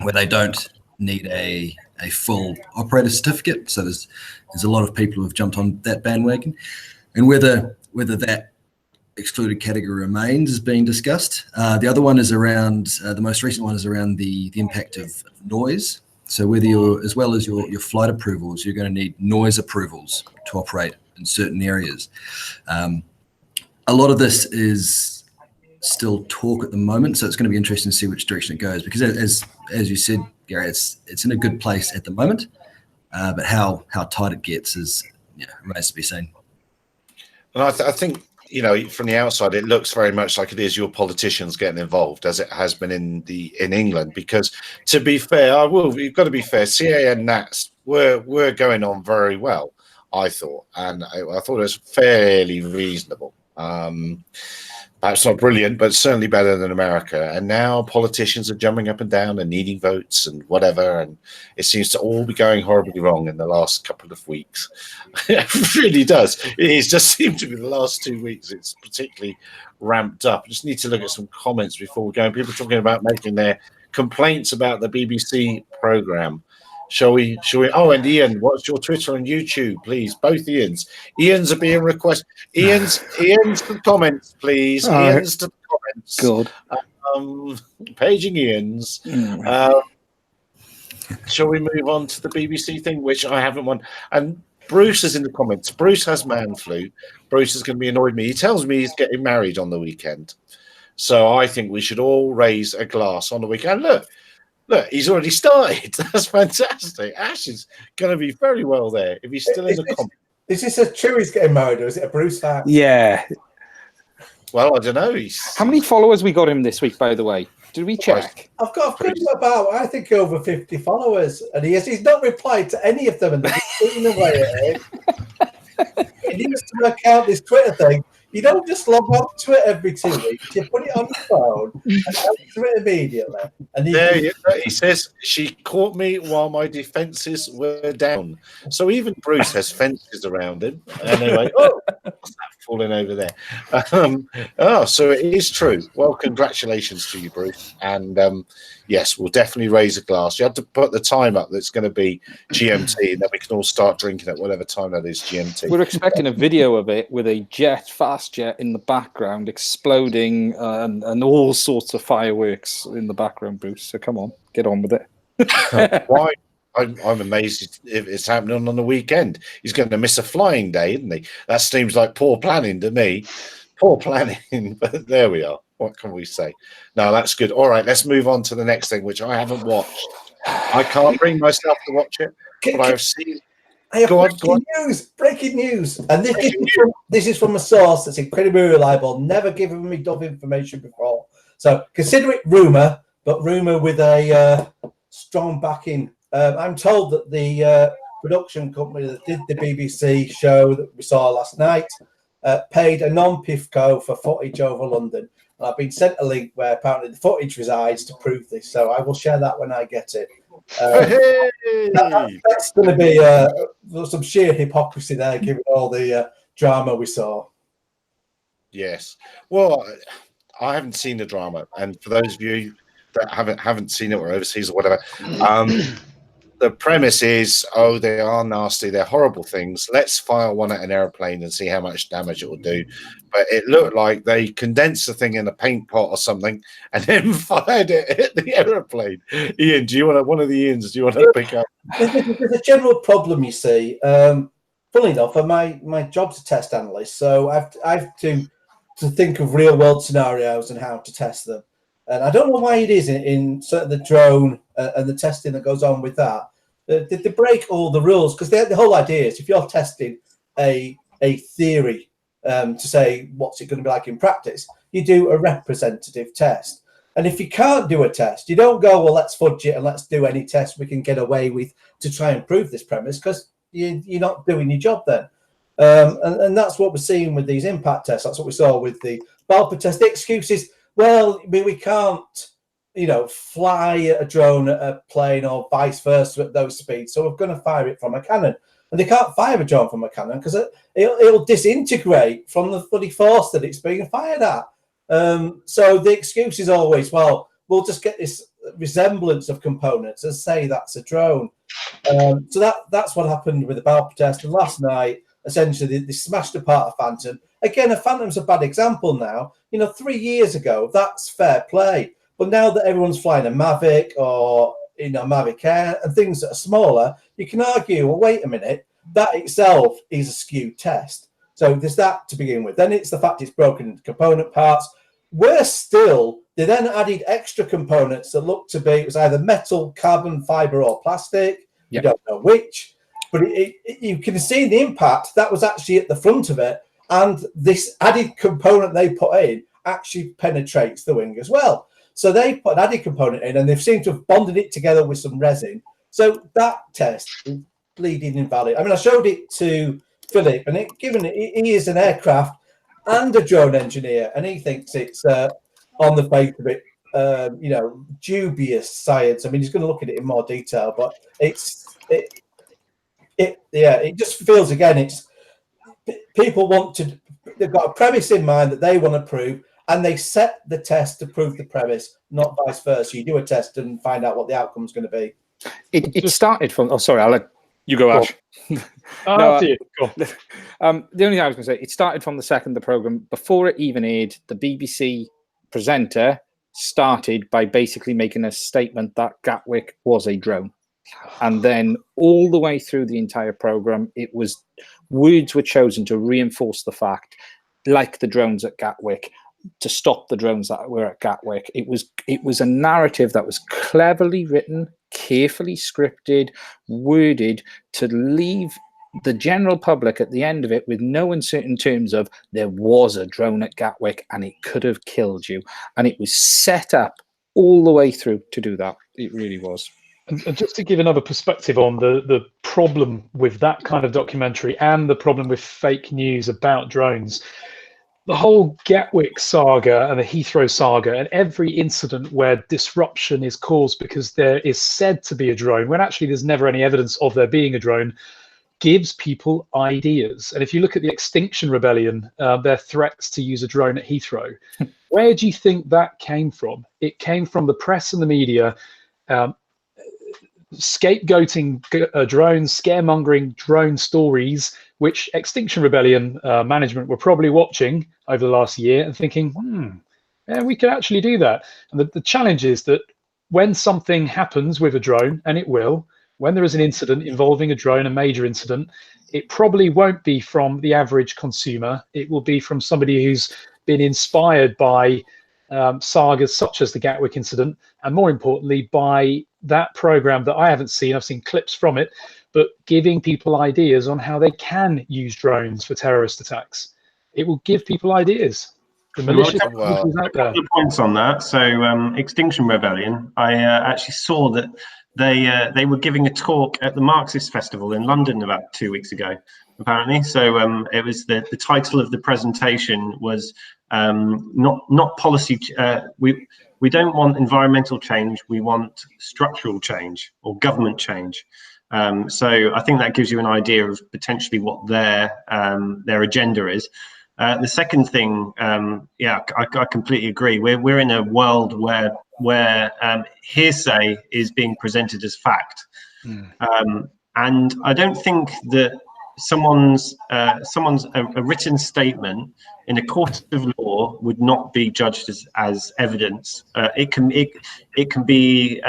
B: where they don't need a full operator certificate. So there's a lot of people who have jumped on that bandwagon, and whether that excluded category remains is being discussed. The other one is around, the most recent one is around the impact of noise. So whether you're, as well as your flight approvals, you're going to need noise approvals to operate in certain areas. A lot of this is still talk at the moment, so it's going to be interesting to see which direction it goes, because as you said, Gary, it's in a good place at the moment, but how tight it gets is remains to be seen.
A: And I think, from the outside, it looks very much like it is your politicians getting involved, as it has been in England. Because, to be fair, you've got to be fair. CA and Nats were going on very well, I thought, and I thought it was fairly reasonable. Perhaps not brilliant, but certainly better than America. And now politicians are jumping up and down and needing votes and whatever. And it seems to all be going horribly wrong in the last couple of weeks. It really does. It just seemed to be the last 2 weeks. It's particularly ramped up. I just need to look at some comments before we go. People talking about making their complaints about the BBC programme. Shall we? Oh, and Ian, what's your Twitter and YouTube, please? Both Ians. Ian's are being requested. Ian's to comments, please. Ian's to comments.
E: Good.
A: Paging Ian's. Shall we move on to the BBC thing, which I haven't won? And Bruce is in the comments. Bruce has man flu. Bruce is going to be annoyed me. He tells me he's getting married on the weekend. So I think we should all raise a glass on the weekend. Look, he's already started. That's fantastic. Ash is going to be very well there if he's still in the comments.
C: Is this a Chewy's getting married, or is it a Bruce fact?
E: Yeah.
A: Well, I don't know.
E: How many followers we got him this week, by the way? Did we check?
C: I've got about, I think, over 50 followers, and he's not replied to any of them, and they're eating away at it. He needs to work out this Twitter thing. You don't just log on to it every 2 weeks. You put it on your phone and answer it immediately. And
A: he says, she caught me while my defences were down. So even Bruce has fences around him. And they're like, oh, what's that falling over there? So it is true. Well, congratulations to you, Bruce. And yes, we'll definitely raise a glass. You have to put the time up that's going to be GMT, and then we can all start drinking at whatever time that is GMT.
E: We're expecting a video of it with a fast jet in the background exploding and all sorts of fireworks in the background, Bruce. So come on, get on with it.
A: Why? I'm amazed if it's happening on the weekend. He's going to miss a flying day, isn't he? That seems like poor planning to me. Poor planning, but there we are. What can we say? No, that's good. All right, let's move on to the next thing, which I haven't watched. I can't bring myself to watch it, but I've seen.
C: I have breaking news. And this is from a source that's incredibly reliable, never given me Dove information before. So consider it rumour, but rumour with a strong backing. I'm told that the production company that did the BBC show that we saw last night paid a non-PIFCO for footage over London. And I've been sent a link where apparently the footage resides to prove this. So I will share that when I get it. That's going to be some sheer hypocrisy there, given all the drama we saw.
A: Yes. Well, I haven't seen the drama, and for those of you that haven't seen it or overseas or whatever, the premise is, they are nasty, they're horrible things. Let's fire one at an airplane and see how much damage it will do. But it looked like they condensed the thing in a paint pot or something and then fired it at the airplane. Ian, do you want one of the Ians? Do you want to pick up?
C: There's a general problem, you see. Funnily enough, my job's a test analyst, so I have to think of real world scenarios and how to test them. And I don't know why it is in certainly the drone and the testing that goes on with that. They break all the rules, because the whole idea is if you're testing a theory to say what's it going to be like in practice, you do a representative test. And if you can't do a test, you don't go, well, let's fudge it and let's do any test we can get away with to try and prove this premise, because you're not doing your job then. And that's what we're seeing with these impact tests. That's what we saw with the Balfour test. The excuse is, well, we can't, fly a drone at a plane or vice versa at those speeds, so we're going to fire it from a cannon. And they can't fire a drone from a cannon because it'll disintegrate from the bloody force that it's being fired at. So the excuse is always, well, we'll just get this resemblance of components and say that's a drone. So that's what happened with the Bal protest. And last night, essentially, they smashed apart a Phantom. Again, a Phantom's a bad example now. 3 years ago, that's fair play. But now that everyone's flying a Mavic or Mavic Air and things that are smaller, you can argue, well, wait a minute, that itself is a skewed test. So there's that to begin with. Then it's the fact it's broken into component parts. They then added extra components that looked to be, it was either metal, carbon fiber, or plastic. You don't know which, but you can see the impact that was actually at the front of it. And this added component they put in actually penetrates the wing as well. So they put an added component in and they've seemed to have bonded it together with some resin. So that test is bleeding invalid. I mean, I showed it to Philip, and he is an aircraft and a drone engineer, and he thinks it's on the face of it, dubious science. I mean, he's going to look at it in more detail, but it just feels, again, it's people they've got a premise in mind that they want to prove, and they set the test to prove the premise, not vice versa. You do a test and find out what the outcome is going to be.
E: It started from. Oh, sorry, I'll let you go, Ash.
D: The
E: only thing I was going to say, it started from the second the program, before it even aired. The BBC presenter started by basically making a statement that Gatwick was a drone, and then all the way through the entire program, words were chosen to reinforce the fact, like the drones at Gatwick, to stop the drones that were at Gatwick. It was a narrative that was cleverly written, carefully scripted, worded to leave the general public at the end of it with no uncertain terms of there was a drone at Gatwick and it could have killed you. And it was set up all the way through to do that. It really was.
D: And just to give another perspective on the problem with that kind of documentary and the problem with fake news about drones, the whole Gatwick saga and the Heathrow saga and every incident where disruption is caused because there is said to be a drone, when actually there's never any evidence of there being a drone, gives people ideas. And if you look at the Extinction Rebellion, their threats to use a drone at Heathrow, where do you think that came from? It came from the press and the media scapegoating drones, scaremongering drone stories, which Extinction Rebellion management were probably watching over the last year and thinking, we could actually do that. And the challenge is that when something happens with a drone, and it will, when there is an incident involving a drone, a major incident, it probably won't be from the average consumer. It will be from somebody who's been inspired by sagas such as the Gatwick incident, and more importantly, by that program that I haven't seen. I've seen clips from it, but giving people ideas on how they can use drones for terrorist attacks. It will give people ideas. The malicious
F: a couple of points on that. So Extinction Rebellion, I actually saw that they were giving a talk at the Marxist Festival in London about 2 weeks ago, apparently. So it was the title of the presentation was not policy. We don't want environmental change. We want structural change or government change. So I think that gives you an idea of potentially what their agenda is. The second thing, I completely agree. We're in a world where hearsay is being presented as fact, and I don't think that someone's a written statement in a court of law would not be judged as evidence. It can be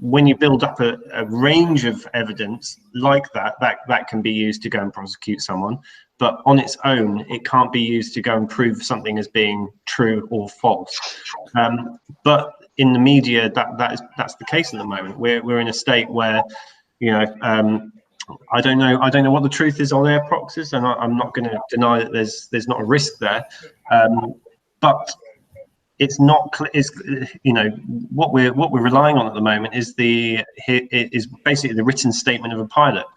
F: when you build up a range of evidence like that can be used to go and prosecute someone, but on its own it can't be used to go and prove something as being true or false. But in the media, that's the case at the moment. We're in a state where I don't know what the truth is on air proxies, and I'm not going to deny that there's not a risk there, but it's not. What we're relying on at the moment is basically the written statement of a pilot,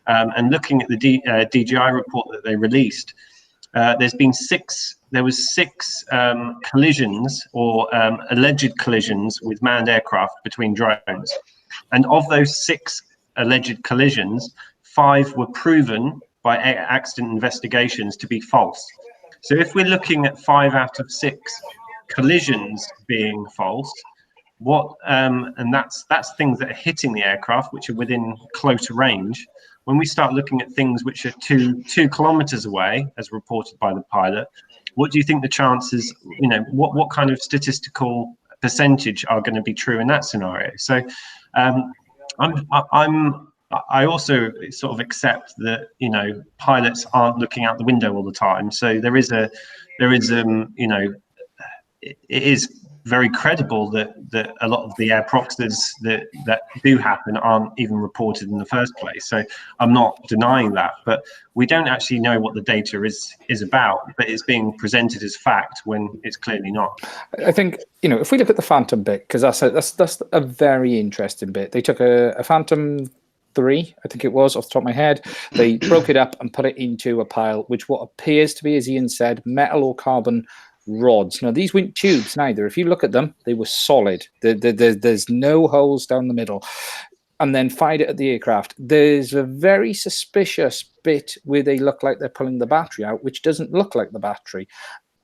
F: and looking at the DJI report that they released, there was six collisions or alleged collisions with manned aircraft between drones, and of those 6 alleged collisions, 5 were proven by accident investigations to be false. So if we're looking at 5 out of 6 collisions being false, and that's things that are hitting the aircraft, which are within closer range. When we start looking at things which are 2 kilometers away, as reported by the pilot, what do you think the chances, what kind of statistical percentage are going to be true in that scenario? So I also sort of accept that, pilots aren't looking out the window all the time. So it is very credible that a lot of the air proxies that do happen aren't even reported in the first place. So I'm not denying that, but we don't actually know what the data is about, but it's being presented as fact when it's clearly not.
E: I think, if we look at the Phantom bit, because that's a very interesting bit. They took a Phantom 3, I think it was, off the top of my head. They broke it up and put it into a pile, which what appears to be, as Ian said, metal or carbon rods. Now, these weren't tubes neither. If you look at them, they were solid. There's no holes down the middle. And then fired it at the aircraft. There's a very suspicious bit where they look like they're pulling the battery out, which doesn't look like the battery.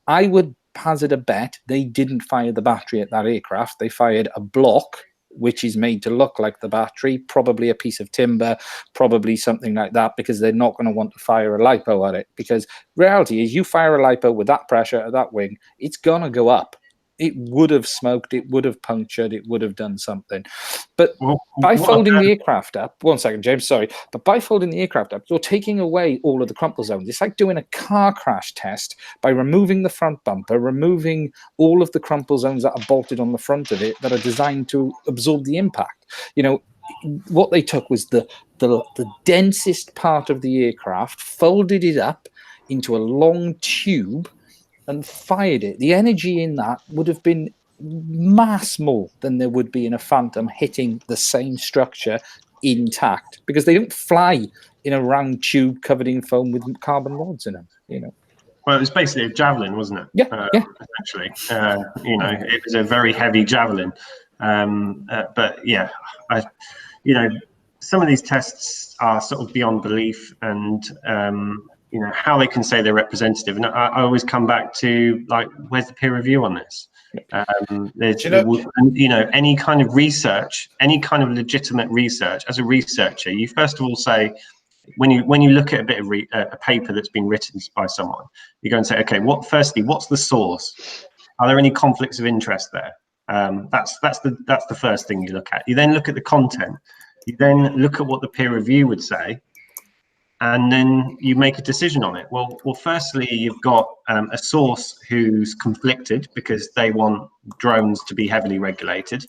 E: I would hazard a bet they didn't fire the battery at that aircraft. They fired a block, which is made to look like the battery, probably a piece of timber, probably something like that, because they're not going to want to fire a LiPo at it. Because reality is, you fire a LiPo with that pressure at that wing, it's going to go up. It would have smoked, it would have punctured, it would have done something. But by folding the aircraft up, 1 second, James, sorry, but by folding the aircraft up, you're taking away all of the crumple zones. It's like doing a car crash test by removing the front bumper, removing all of the crumple zones that are bolted on the front of it that are designed to absorb the impact. What they took was the densest part of the aircraft, folded it up into a long tube, and fired it. The energy in that would have been mass more than there would be in a Phantom hitting the same structure intact, because they don't fly in a round tube covered in foam with carbon rods in them.
F: Well, it was basically a javelin, wasn't it?
E: Yeah.
F: Essentially, it was a very heavy javelin. But yeah, some of these tests are sort of beyond belief, and how they can say they're representative. And I always come back to, like, where's the peer review on this? Any kind of research, any kind of legitimate research, as a researcher, you first of all say, when you look at a bit of a paper that's been written by someone, you go and say, okay, what's the source? Are there any conflicts of interest there? That's the first thing you look at. You then look at the content. You then look at what the peer review would say, and then you make a decision on it. Well, firstly, you've got a source who's conflicted because they want drones to be heavily regulated,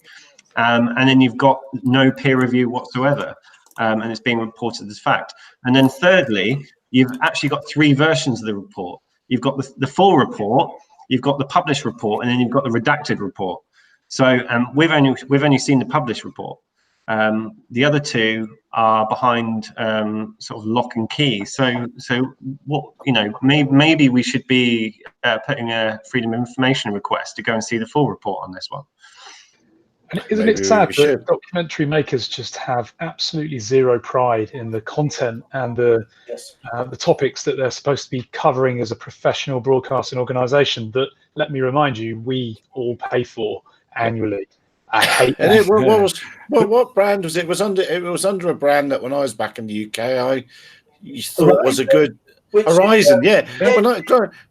F: and then you've got no peer review whatsoever, and it's being reported as fact. And then thirdly, you've actually got 3 versions of the report. You've got the full report, you've got the published report, and then you've got the redacted report. So we've only seen the published report. The other 2 are behind sort of lock and key. So what, maybe we should be putting a Freedom of Information request to go and see the full report on this one.
D: And isn't it sad that documentary makers just have absolutely zero pride in the content and the topics that they're supposed to be covering as a professional broadcasting organisation that, let me remind you, we all pay for annually? I hate that.
A: And what brand was it? It was under a brand that when I was back in the UK, I thought was a good Horizon. When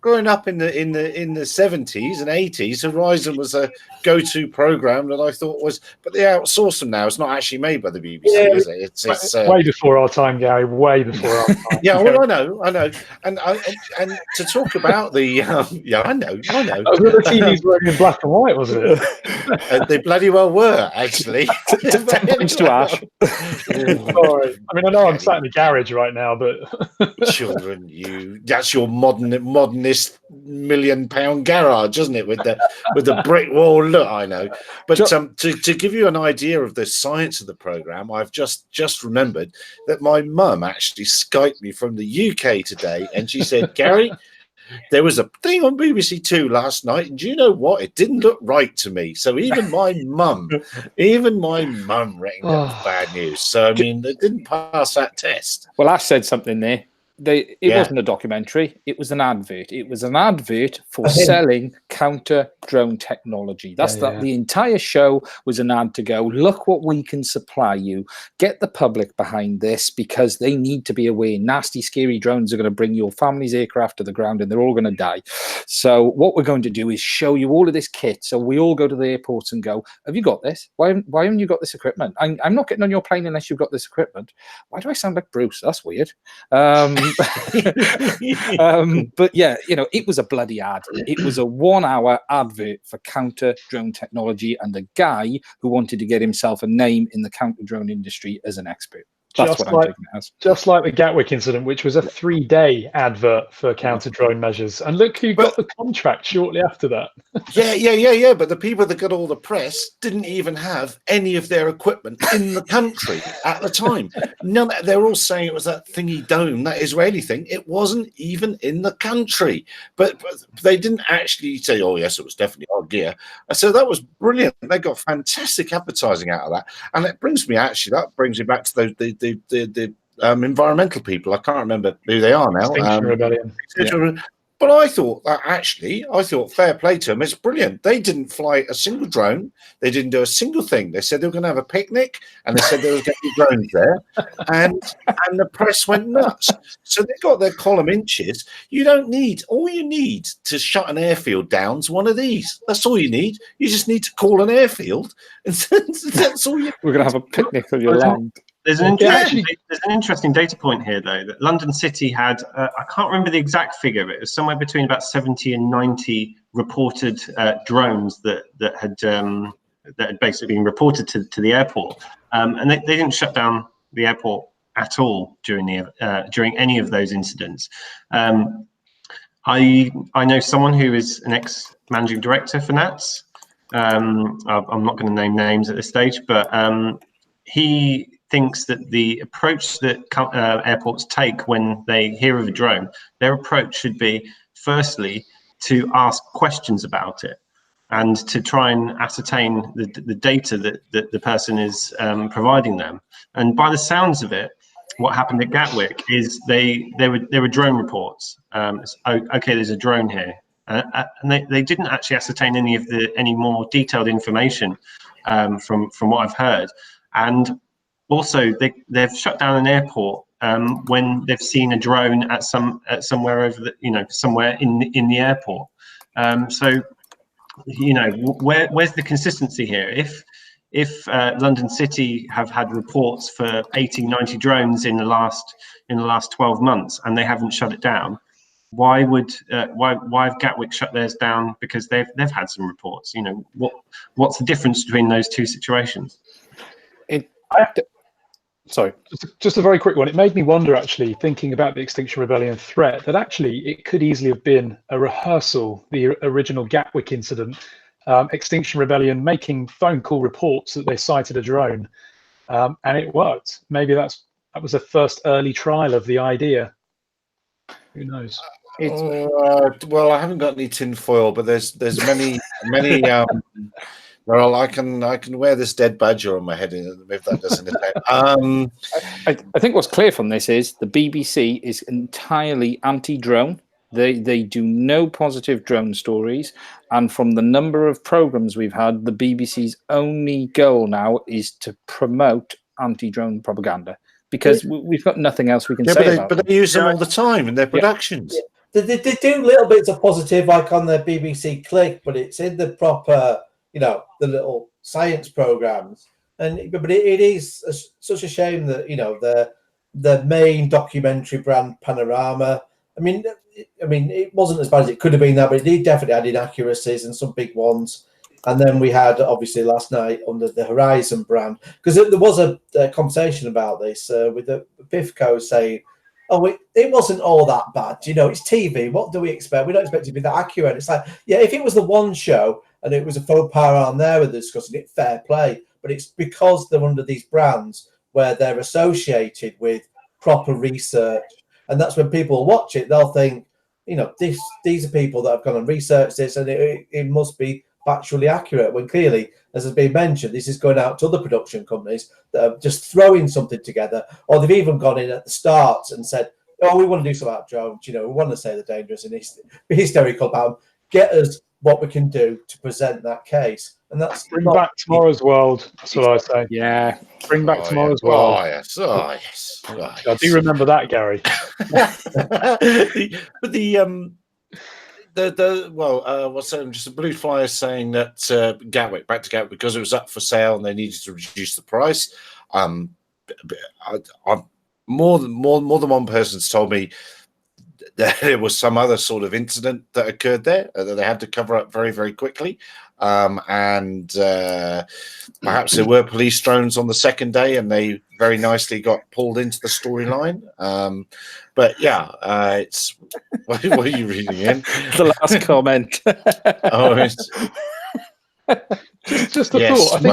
A: growing up in the 70s and 80s, Horizon was a go-to program that I thought was, but they outsource them now. It's not actually made by the BBC, is it? It's
D: way before our time, Gary. Way before our time.
A: Yeah, well, I know, and to talk about the I know.
D: The TVs were in black and white, wasn't it?
A: They bloody well were, actually.
E: 10 points to Ash.
D: Sorry. I mean, I know I'm sat in the garage right now, but
A: children. That's your modernist £1 million garage, isn't it? With the brick wall. Look, I know, but to give you an idea of the science of the program, I've just remembered that my mum actually Skyped me from the UK today, and she said, Gary, there was a thing on BBC Two last night, and do you know what? It didn't look right to me. So even my mum reckoned that was bad news. So I mean, they didn't pass that test.
E: Well, Ash said something there. It
A: Yeah.
E: wasn't a documentary. It was an advert. It was an advert for
C: I think-
E: selling counter drone technology. That's
D: Yeah.
E: the entire show was an ad to go, look what we can supply you. Get the public behind this because they need to be aware. Nasty, scary drones are going to bring your family's aircraft to the ground and they're all going to die. So what we're going to do is show you all of this kit. So we all go to the airports and go, have you got this? Why haven't you got this equipment? I'm not getting on your plane unless you've got this equipment. Why do I sound like Bruce? That's weird. But yeah, it was a bloody ad. It was a 1 hour advert for counter drone technology and a guy who wanted to get himself a name in the counter drone industry as an expert. That's
D: Just
E: what I'm
D: like-
E: taking it as.
D: Just like the Gatwick incident, which was a 3-day advert for counter drone measures. And look who got the contract shortly after that.
A: Yeah. But the people that got all the press didn't even have any of their equipment in the country at the time. None. They're all saying it was that thingy dome, that Israeli thing. It wasn't even in the country. But they didn't actually say, "Oh yes, it was definitely our gear." So that was brilliant. They got fantastic advertising out of that, and that brings me back to the environmental people. I can't remember who they are now.
D: Extinction Rebellion.
A: But I thought fair play to them. It's brilliant. They didn't fly a single drone. They didn't do a single thing. They said they were going to have a picnic, and they said there was going to be drones there, and the press went nuts. So they got their column inches. All you need to shut an airfield down is one of these. That's all you need. You just need to call an airfield, and that's all you.
E: We're going to have a picnic on your land.
F: There's an
D: Yeah,
F: interesting data point here, though, that London City had, I can't remember the exact figure, but it was somewhere between about 70 and 90 reported drones that had basically been reported to the airport. And they didn't shut down the airport at all during any of those incidents. I know someone who is an ex-managing director for NATS. I'm not going to name names at this stage, but he thinks that the approach that airports take when they hear of a drone, their approach should be firstly to ask questions about it and to try and ascertain the data that the person is providing them. And by the sounds of it, what happened at Gatwick is there were drone reports. Okay, there's a drone here, and they didn't actually ascertain any more detailed information from what I've heard. And also, they've shut down an airport when they've seen a drone at somewhere over somewhere in the airport. So, where's the consistency here? If London City have had reports for 80, 90 drones in the last 12 months and they haven't shut it down, why have Gatwick shut theirs down? Because they've had some reports. What's the difference between those two situations?
E: Sorry.
D: Just a very quick one. It made me wonder, actually, thinking about the Extinction Rebellion threat, that actually it could easily have been a rehearsal, the original Gatwick incident, Extinction Rebellion making phone call reports that they sighted a drone, and it worked. Maybe that was a first early trial of the idea. Who knows?
A: Well, I haven't got any tinfoil, but there's many. Well, I can wear this dead badger on my head if that doesn't affect.
E: I think what's clear from this is the BBC is entirely anti-drone. They do no positive drone stories, and from the number of programs we've had, the BBC's only goal now is to promote anti-drone propaganda because we've got nothing else we can say about
A: but they use them all the time in their productions.
C: Yeah. They do little bits of positive, like on the BBC Click, but it's in the proper, the little science programs. But it is such a shame that the main documentary brand Panorama. I mean, it wasn't as bad as it could have been that, but it did definitely had inaccuracies and some big ones. And then we had, obviously, last night under the Horizon brand, because there was a conversation about this with the PIFCO saying, "Oh, it wasn't all that bad. It's TV. What do we expect? We don't expect it to be that accurate." It's like, yeah, if it was the one show and it was a faux pas on there and they're discussing it, fair play. But it's because they're under these brands where they're associated with proper research. And that's when people watch it, they'll think, these are people that have gone and researched this and it must be factually accurate. When clearly, as has been mentioned, this is going out to other production companies that are just throwing something together, or they've even gone in at the start and said, oh, we want to do something about drones. You know, we want to say they're dangerous and be hysterical about them. Get us what we can do to present that case, and that's
D: Bring back tomorrow's world. That's what I say.
E: Yeah.
D: Bring back tomorrow's
A: yeah.
D: world.
A: Oh yes, oh yes. Oh,
D: I do remember that, Gary.
A: But what's that? Just a blue flyer saying that Gatwick, back to Gatwick, because it was up for sale and they needed to reduce the price. More than one person's told me that there was some other sort of incident that occurred there that they had to cover up very, very quickly. And perhaps there were police drones on the second day and they very nicely got pulled into the storyline. But yeah, it's what are you reading in?
E: The last comment.
D: Just a thought.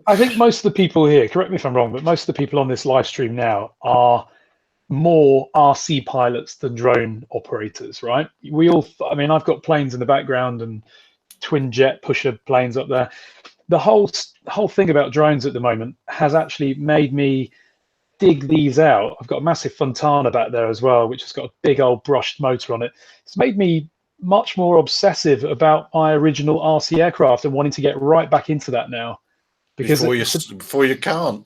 D: I think most of the people here, correct me if I'm wrong, but most of the people on this live stream now are more RC pilots than drone operators, right? I've got planes in the background and twin jet pusher planes up there. The whole thing about drones at the moment has actually made me dig these out. I've got a massive Fontana back there as well, which has got a big old brushed motor on it. It's made me much more obsessive about my original RC aircraft and wanting to get right back into that now. Because
A: before you can't.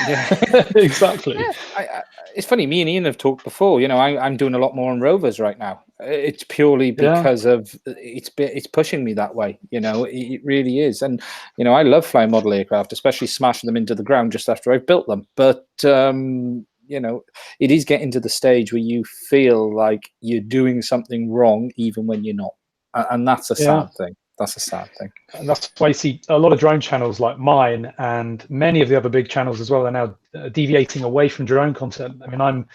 D: Yeah, exactly.
E: Yeah, it's funny. Me and Ian have talked before. You know, I'm doing a lot more on rovers right now. It's purely because of it's pushing me that way. You know, it really is. And you know, I love flying model aircraft, especially smashing them into the ground just after I've built them. But you know, it is getting to the stage where you feel like you're doing something wrong, even when you're not, and that's a sad thing. That's a sad thing.
D: And that's why you see a lot of drone channels like mine and many of the other big channels as well are now deviating away from drone content. I mean, I'm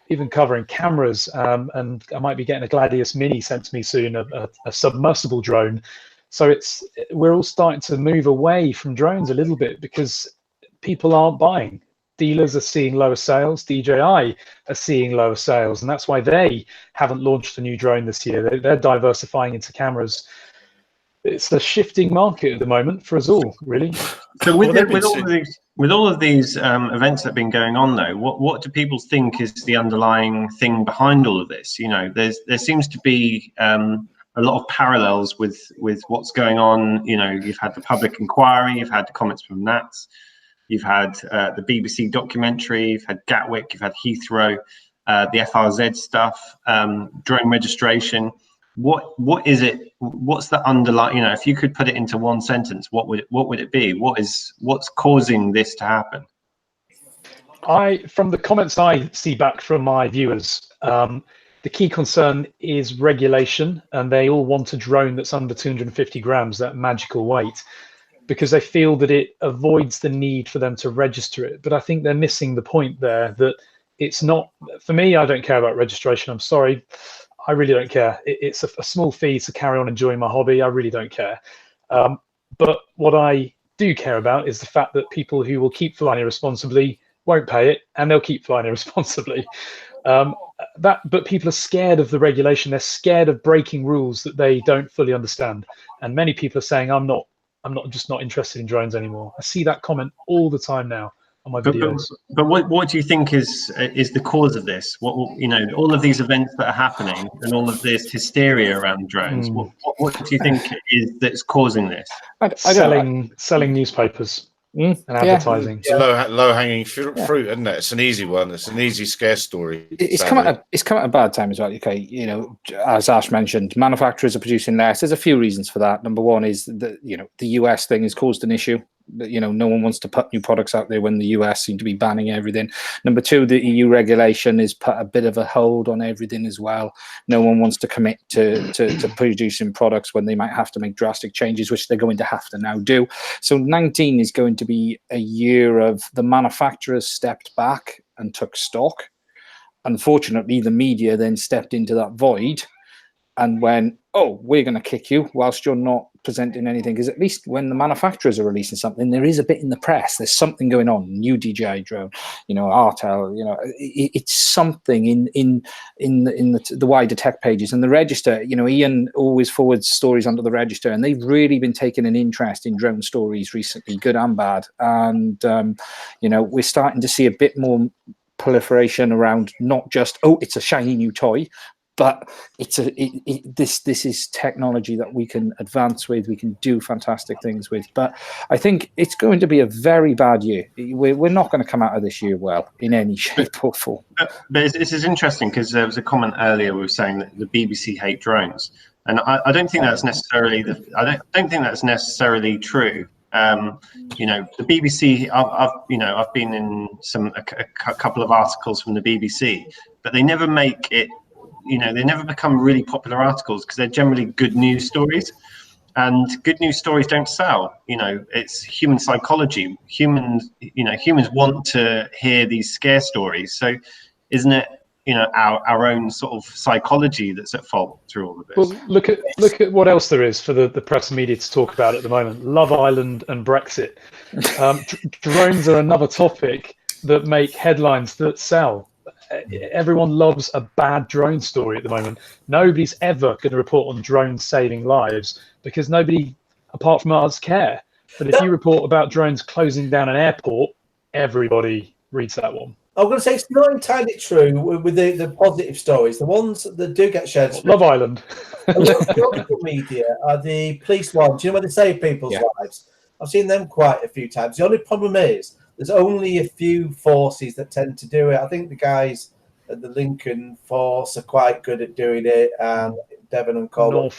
D: even covering cameras and I might be getting a Gladius Mini sent to me soon, a submersible drone. So we're all starting to move away from drones a little bit because people aren't buying. Dealers are seeing lower sales. DJI are seeing lower sales. And that's why they haven't launched a new drone this year. They're diversifying into cameras. It's a shifting market at the moment for us all, really.
F: So with all of these events that have been going on, though, what do people think is the underlying thing behind all of this? You know, there seems to be a lot of parallels with what's going on. You know, you've had the public inquiry, you've had the comments from Nats, you've had the BBC documentary, you've had Gatwick, you've had Heathrow, the FRZ stuff, drone registration. What is it? What's the underlying? You know, if you could put it into one sentence, what would it be? What's causing this to happen?
D: From the comments I see back from my viewers, the key concern is regulation, and they all want a drone that's under 250 grams, that magical weight, because they feel that it avoids the need for them to register it. But I think they're missing the point there, that it's not, for me, I don't care about registration. I'm sorry. I really don't care. It's a small fee to carry on enjoying my hobby. I really don't care. But what I do care about is the fact that people who will keep flying irresponsibly won't pay it, and they'll keep flying irresponsibly. But people are scared of the regulation. They're scared of breaking rules that they don't fully understand. And many people are saying, I'm just not interested in drones anymore. I see that comment all the time now on my videos.
F: But what do you think is the cause of this? What, you know, all of these events that are happening and all of this hysteria around drones. What do you think is that's causing this?
D: Selling newspapers and advertising.
A: It's low-hanging fruit, isn't it? It's an easy one. It's an easy scare story.
E: It's come at a bad time as well. Okay, you know, as Ash mentioned, manufacturers are producing less. There's a few reasons for that. Number one is that, you know, the US thing has caused an issue. You know, no one wants to put new products out there when the US seem to be banning everything. Number two, the EU regulation has put a bit of a hold on everything as well. No one wants to commit to producing products when they might have to make drastic changes, which they're going to have to now do. So 19 is going to be a year of the manufacturers stepped back and took stock. Unfortunately, the media then stepped into that void and went, oh, we're going to kick you whilst you're not presenting anything. Because at least when the manufacturers are releasing something, there is a bit in the press. There's something going on. New DJI drone, you know, Artel, you know, it's something in the wider tech pages. And the Register, you know, Ian always forwards stories onto the Register, and they've really been taking an interest in drone stories recently, good and bad. And, you know, we're starting to see a bit more proliferation around not just, oh, it's a shiny new toy, but this is technology that we can advance with, we can do fantastic things with. But I think it's going to be a very bad year. We're not going to come out of this year well in any shape or form.
F: But this is interesting because there was a comment earlier we were saying that the BBC hate drones, and I don't think that's necessarily I don't think that's necessarily true. The BBC, I've been in a couple of articles from the BBC, but they never make it. They never become really popular articles because they're generally good news stories, and good news stories don't sell. It's human psychology. Humans want to hear these scare stories. So, isn't it, our own sort of psychology that's at fault through all of this?
D: Well, look at what else there is for the press and media to talk about at the moment. Love Island and Brexit. Drones are another topic that make headlines that sell. Everyone loves a bad drone story at the moment. Nobody's ever going to report on drones saving lives because nobody, apart from us, care. But if you report about drones closing down an airport, everybody reads that one.
C: I'm going to say it's not entirely true with the positive stories. The ones that do get shared.
D: Love Island.
C: Local media are the police ones. When they save people's lives? I've seen them quite a few times. The only problem is there's only a few forces that tend to do it. I think the guys at the Lincoln Force are quite good at doing it, and Devon and Cornwall.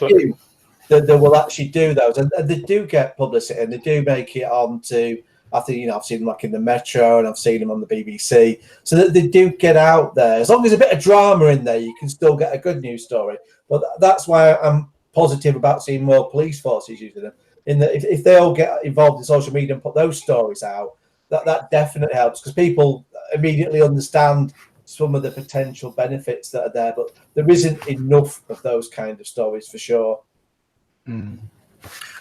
C: That will actually do those, and they do get publicity, and they do make it onto. I think I've seen them like in the Metro, and I've seen them on the BBC, so that they do get out there. As long as there's a bit of drama in there, you can still get a good news story. But that's why I'm positive about seeing more police forces using them. In that, if they all get involved in social media and put those stories out. That definitely helps because people immediately understand some of the potential benefits that are there, but there isn't enough of those kind of stories for sure.
B: Over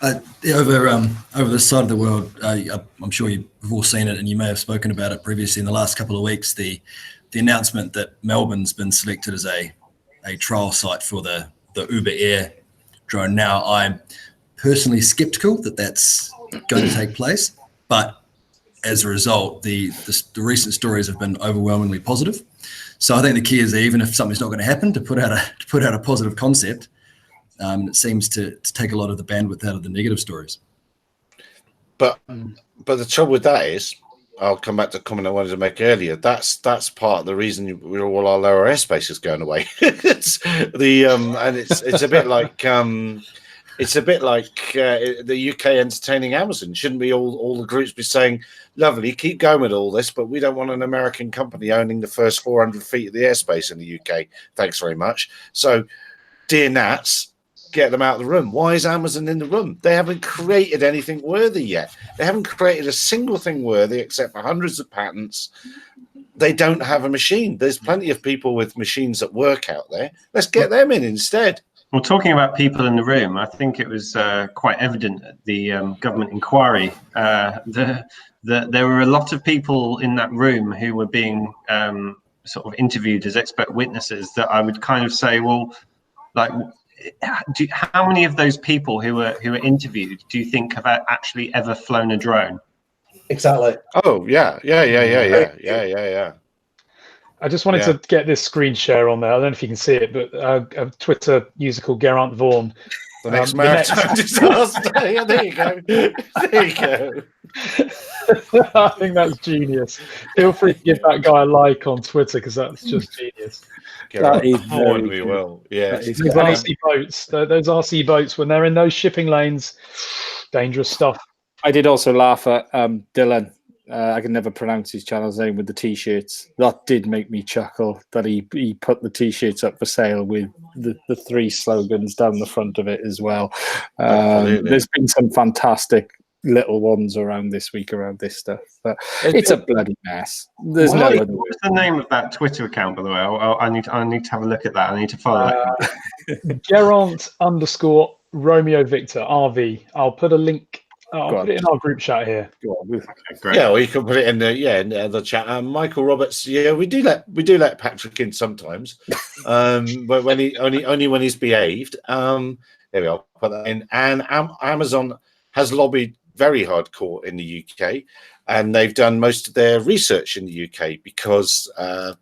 B: this side of the world, I'm sure you've all seen it, and you may have spoken about it previously in the last couple of weeks. The announcement that Melbourne's been selected as a trial site for the Uber Air drone. Now, I'm personally skeptical that that's going to take place, but as a result, the recent stories have been overwhelmingly positive. So I think the key is even if something's not going to happen, to put out a positive concept. It seems to take a lot of the bandwidth out of the negative stories.
A: But the trouble with that is, I'll come back to a comment I wanted to make earlier. That's part of the reason all our lower airspace is going away. It's a bit like. It's a bit like the UK entertaining Amazon. Shouldn't be all the groups be saying, lovely, keep going with all this, but we don't want an American company owning the first 400 feet of the airspace in the UK. Thanks very much. So, dear Nats, get them out of the room. Why is Amazon in the room? They haven't created anything worthy yet. They haven't created a single thing worthy except for hundreds of patents. They don't have a machine. There's plenty of people with machines that work out there. Let's get them in instead.
F: Well, talking about people in the room, I think it was quite evident at the government inquiry that there were a lot of people in that room who were being sort of interviewed as expert witnesses that I would kind of say, well, like, how many of those people who were interviewed do you think have actually ever flown a drone?
C: Exactly.
A: Oh, yeah.
D: I just wanted to get this screen share on there. I don't know if you can see it, but a Twitter user called Geraint Vaughan.
A: The next maritime disaster. Yeah, there you go. There you go.
D: I think that's genius. Feel free to give that guy a like on Twitter because that's just genius.
E: That is
A: we will. Yeah.
D: Those RC boats, when they're in those shipping lanes, dangerous stuff.
E: I did also laugh at Dylan. I can never pronounce his channel's name with the T-shirts. That did make me chuckle that he put the T-shirts up for sale with the 3 slogans down the front of it as well. There's been some fantastic little ones around this week around this stuff, but it's a bloody mess. There's no other way.
F: What's the name of that Twitter account, by the way? I need to have a look at that. I need to follow that.
D: Geraint_Romeo Victor RV. I'll put a link. I'll put it in our group chat here.
F: Okay, great.
A: Yeah, or you can put it in the chat. Michael Roberts. Yeah, we do let Patrick in sometimes, but when he only when he's behaved. There we are. Put that in. And Amazon has lobbied very hardcore in the UK, and they've done most of their research in the UK because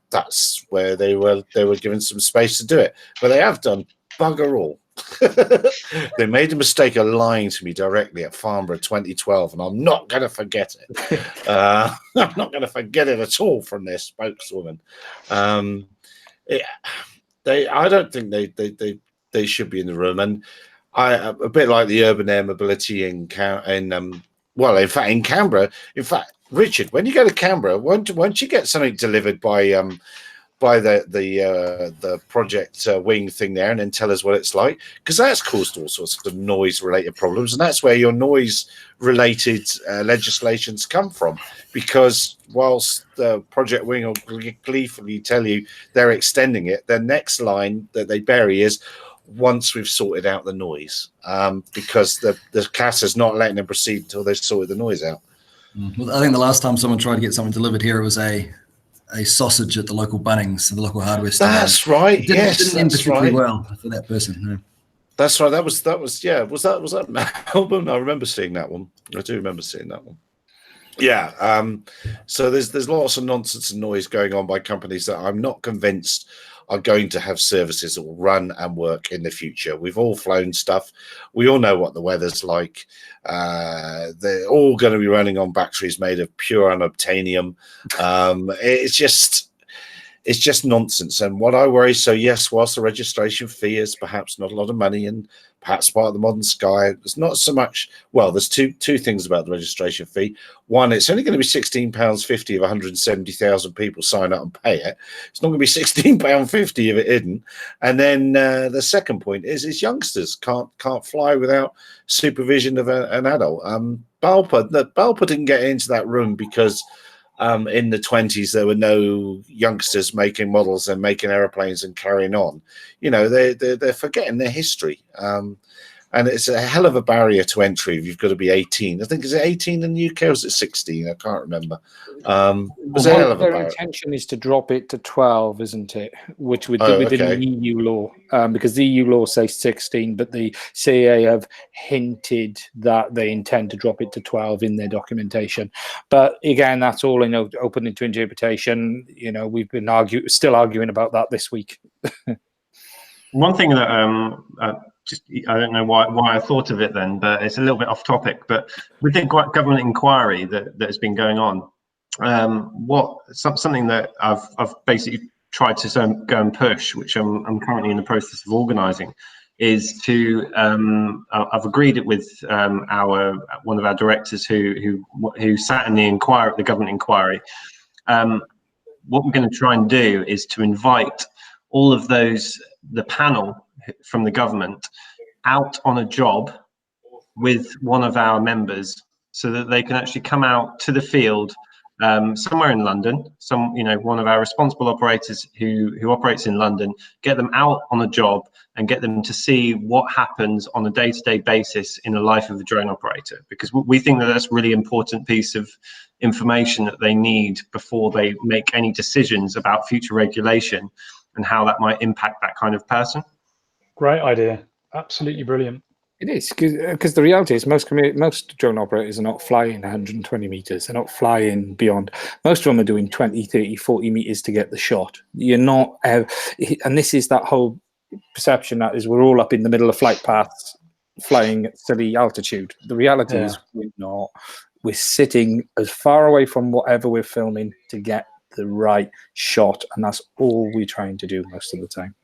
A: that's where they were given some space to do it. But they have done bugger all. They made the mistake of lying to me directly at Farnborough 2012, and I'm not going to forget it. I'm not going to forget it at all from their spokeswoman. I don't think they should be in the room, and a bit like the urban air mobility in Canberra. In fact, Richard, when you go to Canberra, won't you get something delivered by the project wing thing there, and then tell us what it's like, because that's caused all sorts of noise-related problems, and that's where your noise-related legislations come from. Because whilst the project wing will gleefully tell you they're extending it, the next line that they bury is once we've sorted out the noise, because the CAS is not letting them proceed until they've sorted the noise out.
B: Well, I think the last time someone tried to get something delivered here, it was a sausage at the local Bunnings, the local hardware store.
A: That's right.
B: It didn't end particularly well for that person. No.
A: That's right. That was yeah. Was that Melbourne? I remember seeing that one. I do remember seeing that one. Yeah. So there's lots of nonsense and noise going on by companies that I'm not convinced are going to have services that will run and work in the future. We've all flown stuff. We all know what the weather's like. They're all going to be running on batteries made of pure unobtainium. It's just nonsense. And what I worry, so yes, whilst the registration fee is perhaps not a lot of money and perhaps part of the modern sky, it's not so much. Well, there's two things about the registration fee. One, it's only going to be £16.50 if 170,000 people sign up and pay it. It's not going to be £16.50 if it isn't. And then the second point is youngsters can't fly without supervision of an adult. Balpa didn't get into that room because in the 20s there were no youngsters making models and making airplanes and carrying on. You know, they're forgetting their history, and it's a hell of a barrier to entry if you've got to be 18. I think, is it 18 in the UK or is it 16? I can't remember.
E: Their intention is to drop it to 12, isn't it? Which within the EU law, because the EU law says 16, but the CAA have hinted that they intend to drop it to 12 in their documentation. But again, that's all open to interpretation. You know, we've been still arguing about that this week.
F: One thing that I don't know why I thought of it then, but it's a little bit off topic. But with the government inquiry that has been going on, something that I've basically tried to go and push, which I'm currently in the process of organising, is to I've agreed it with one of our directors who sat in the government inquiry. What we're going to try and do is to invite all of the panel from the government out on a job with one of our members, so that they can actually come out to the field somewhere in London, one of our responsible operators who operates in London, get them out on a job and get them to see what happens on a day-to-day basis in the life of a drone operator, because we think that that's a really important piece of information that they need before they make any decisions about future regulation and how that might impact that kind of person.
D: Great idea. Absolutely brilliant.
E: It is, because the reality is most drone operators are not flying 120 meters. They're not flying beyond. Most of them are doing 20, 30, 40 meters to get the shot. You're not, and this is that whole perception that is we're all up in the middle of flight paths flying at silly altitude. The reality is we're not. We're sitting as far away from whatever we're filming to get the right shot, and that's all we're trying to do most of the time.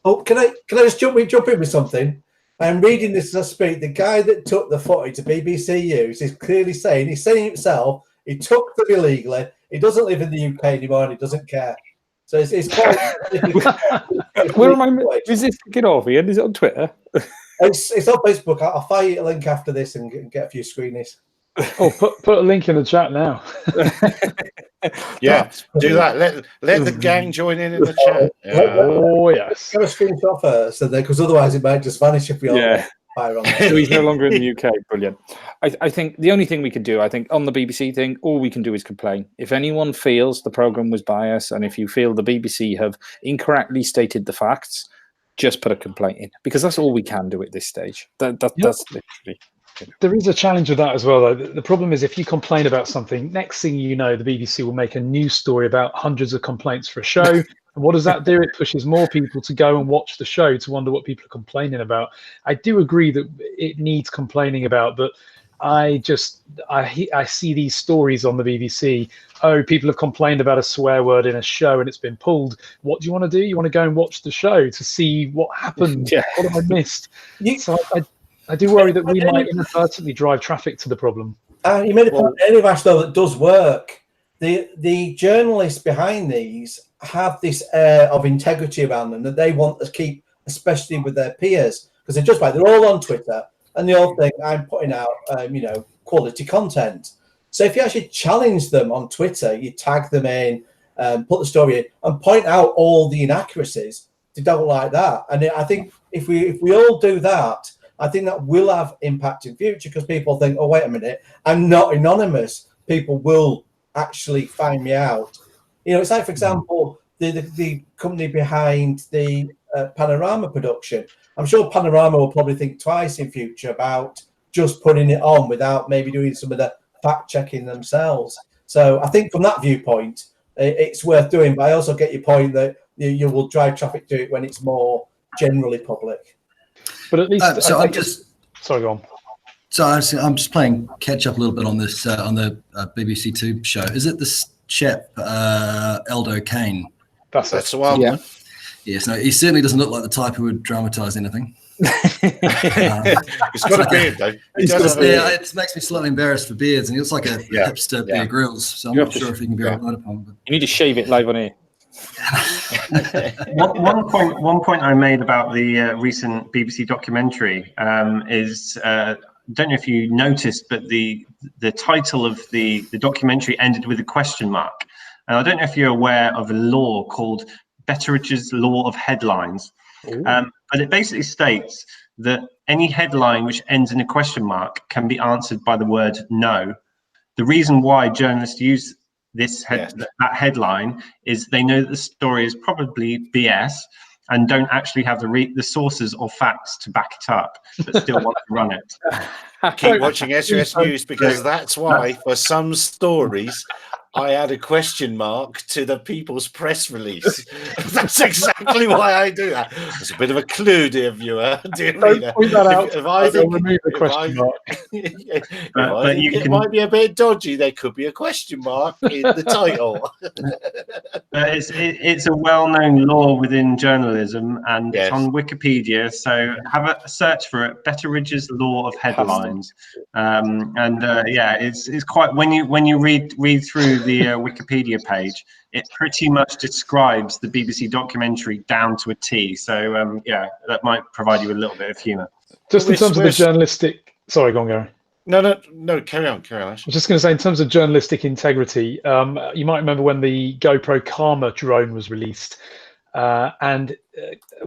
C: Oh, can I just jump in with something? I'm reading this as I speak. The guy that took the footage to BBC News is clearly saying, he's saying himself, he took them illegally. He doesn't live in the UK anymore and he doesn't care. So it's quite...
E: Where am I? Is this get over here? Is it on Twitter?
C: It's on Facebook. I'll fire you a link after this and get a few screenies.
D: Oh, put a link in the chat now.
A: Yeah, do that. Let the gang join in the chat.
D: Oh yes.
C: Get a screenshot first, because otherwise it might just vanish if we all fire on that.
E: So he's no longer in the UK. Brilliant. I think the only thing we can do, I think, on the BBC thing, all we can do is complain. If anyone feels the programme was biased, and if you feel the BBC have incorrectly stated the facts, just put a complaint in, because that's all we can do at this stage. That's literally.
D: There is a challenge with that as well, though. The problem is if you complain about something, next thing you know, the BBC will make a news story about hundreds of complaints for a show. And what does that do? It pushes more people to go and watch the show to wonder what people are complaining about. I do agree that it needs complaining about, but I see these stories on the BBC. Oh, people have complained about a swear word in a show and it's been pulled. What do you want to do? You want to go and watch the show to see what happened?
E: Yeah.
D: What have I missed? So I do worry that we might inadvertently drive traffic to the problem.
C: You made a point anyway, Ash, though, that does work. The journalists behind these have this air of integrity around them that they want to keep, especially with their peers, because they're just like they're all on Twitter and they all think I'm putting out, quality content. So if you actually challenge them on Twitter, you tag them in, put the story in, and point out all the inaccuracies, they don't like that. And I think if we all do that, I think that will have impact in future because people think, oh, wait a minute, I'm not anonymous. People will actually find me out. It's like, for example, the company behind the Panorama production. I'm sure Panorama will probably think twice in future about just putting it on without maybe doing some of the fact checking themselves. So I think from that viewpoint, it's worth doing. But I also get your point that you will drive traffic to it when it's more generally public.
D: But at least sorry, go on.
B: So I'm just playing catch up a little bit on this on the BBC Two show. Is it this chap Eldo Kane?
A: That's the one.
E: Yeah.
B: Yes. No, he certainly doesn't look like the type who would dramatise anything.
A: He's got a beard though.
B: It makes me slightly embarrassed for beards, and he looks like a hipster Bear Grylls. So I'm not sure if he can be relied upon. But.
E: You need to shave it live on air.
F: One point I made about the recent BBC documentary is I don't know if you noticed, but the title of the documentary ended with a question mark. And I don't know if you're aware of a law called Betteridge's Law of Headlines, but it basically states that any headline which ends in a question mark can be answered by the word no. The reason why journalists use that headline is they know that the story is probably BS and don't actually have the sources or facts to back it up, but still want to run it.
A: Keep watching SOS News because that's why for some stories I add a question mark to the People's Press release. That's exactly why I do that. It's a bit of a clue, dear viewer, dear reader.
D: Point that out.
A: If I think,
D: remove the question mark.
A: It might be a bit dodgy, there could be a question mark in the title.
F: It's a well-known law within journalism, and it's on Wikipedia. So have a search for it. Betteridge's Law of Headlines, it's quite when you read through the Wikipedia page, it pretty much describes the BBC documentary down to a T. So that might provide you a little bit of humour.
D: Just in terms of the journalistic. Sorry, go on, Gary.
A: No. Carry on. Ash.
D: I was just going to say, in terms of journalistic integrity, you might remember when the GoPro Karma drone was released, and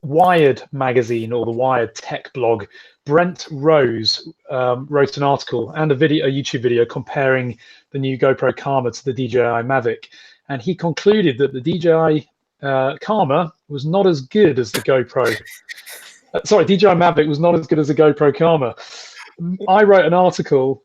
D: Wired magazine or the Wired tech blog, Brent Rose wrote an article and a YouTube video comparing the new GoPro Karma to the DJI Mavic, and he concluded that the DJI Karma was not as good as the GoPro. DJI Mavic was not as good as the GoPro Karma. I wrote an article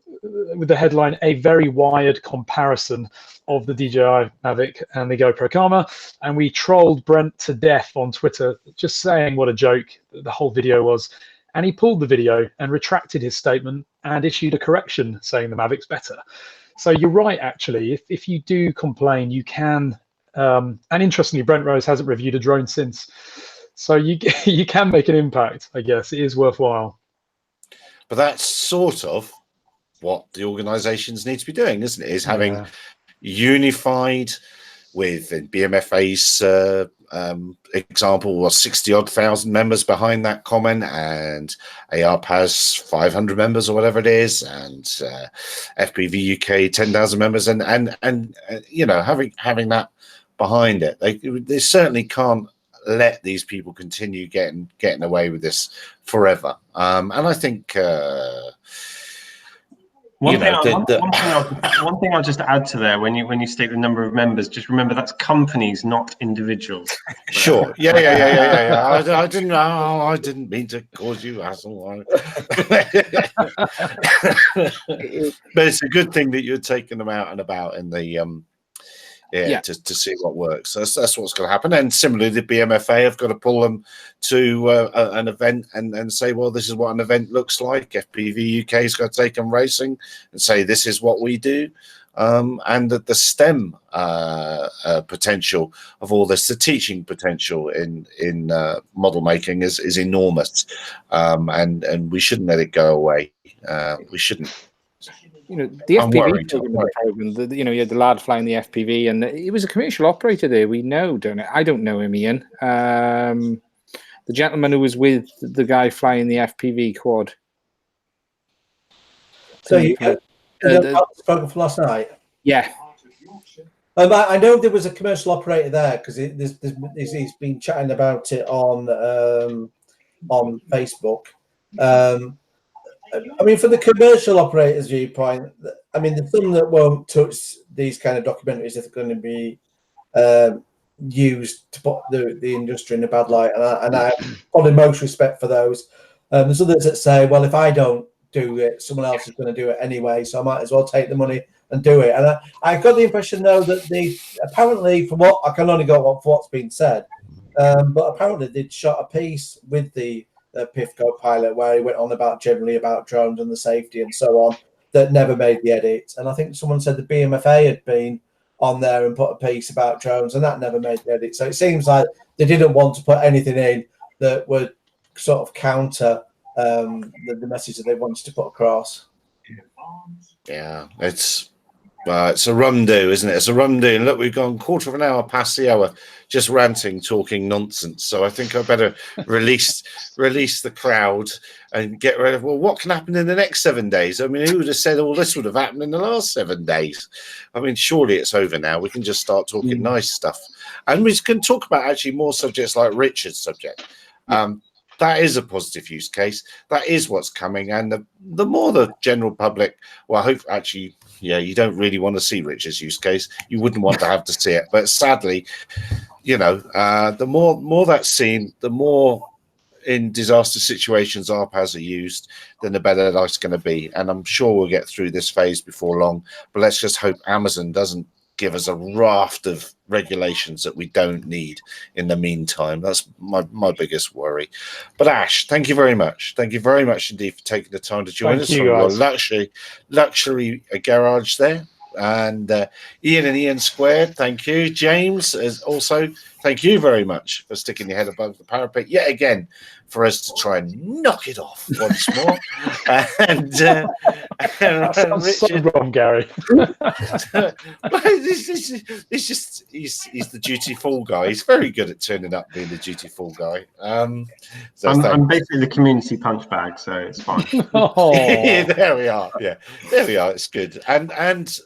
D: with the headline "A Very Wired Comparison of the DJI Mavic and the GoPro Karma," and we trolled Brent to death on Twitter, just saying what a joke the whole video was. And he pulled the video and retracted his statement and issued a correction saying the Mavic's better. So you're right, actually. If you do complain, you can. And interestingly, Brent Rose hasn't reviewed a drone since. So you can make an impact, I guess. It is worthwhile.
A: But that's sort of what the organisations need to be doing, isn't it? Is having unified with BMFA's example was 60,000 members behind that comment, and ARP has 500 members or whatever it is, and FPV UK 10,000 members, and having that behind it, they certainly can't let these people continue getting away with this forever. And I think
F: One
A: You
F: thing,
A: know,
F: one thing I'll just add to there, when you state the number of members, just remember that's companies, not individuals.
A: Sure. Yeah. I didn't mean to cause you hassle. But it's a good thing that you're taking them out and about in the to see what works. So that's what's going to happen. And similarly, the BMFA have got to pull them to an event and say, well, this is what an event looks like. FPV UK has got to take them racing and say, this is what we do. And that the STEM potential of all this, the teaching potential in model making is enormous, and we shouldn't let it go away. We shouldn't.
E: You know, the
A: I'm
E: FPV
A: worried.
E: program, you know, you had the lad flying the FPV, and he was a commercial operator there. We know, don't it? I don't know him, Ian. The gentleman who was with the guy flying the FPV quad.
C: So you spoken for last night.
E: Yeah.
C: I know there was a commercial operator there because he's been chatting about it on Facebook. I mean, from the commercial operator's viewpoint, I mean, there's some that won't touch these kind of documentaries if they're going to be used to put the industry in a bad light, and I have probably most respect for those. There's others that say, well, if I don't do it, someone else is going to do it anyway, so I might as well take the money and do it. And I got the impression, though, that they apparently, from what I can only go off what's been said, but apparently they'd shot a piece with the PIFCO pilot where he went on generally about drones and the safety and so on that never made the edit. And I think someone said the BMFA had been on there and put a piece about drones and that never made the edit. So it seems like they didn't want to put anything in that would sort of counter the message that they wanted to put across.
A: Yeah, it's a rum do, isn't it? It's a rum do. And look, we've gone quarter of an hour past the hour, just ranting, talking nonsense. So I think I better release the crowd and get rid of, well, what can happen in the next 7 days? I mean, who would have said all this would have happened in the last 7 days? I mean, surely it's over now. We can just start talking nice stuff. And we can talk about actually more subjects like Richard's subject. That is a positive use case. That is what's coming. And the more the general public, well, I hope actually, yeah, you don't really want to see Richard's use case. You wouldn't want to have to see it. But sadly, you know, the more that's seen, the more in disaster situations RPAS are used, then the better life's going to be. And I'm sure we'll get through this phase before long. But let's just hope Amazon doesn't give us a raft of regulations that we don't need in the meantime. That's my biggest worry. But Ash, thank you very much. Thank you very much indeed for taking the time to join us from your luxury garage there. And Ian and Ian Squared, thank you. James, as also, thank you very much for sticking your head above the parapet yet again for us to try and knock it off once more. And
D: that sounds so wrong, Gary.
A: He's the dutiful guy. He's very good at turning up being the dutiful guy. So
F: I'm basically the community punch bag, so it's fine.
A: Yeah, there we are. Yeah, there we are. It's good. And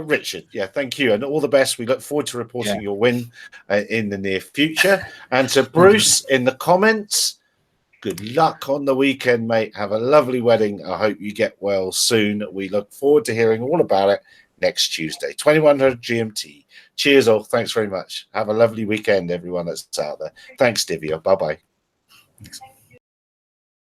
A: Richard, yeah, thank you, and all the best. We look forward to reporting your win in the near future. And to Bruce in the comments, good luck on the weekend, mate. Have a lovely wedding. I hope you get well soon. We look forward to hearing all about it next Tuesday, 2100 GMT. Cheers all. Thanks very much. Have a lovely weekend, everyone that's out there. Thanks, Divya. Bye-bye.
B: Thanks.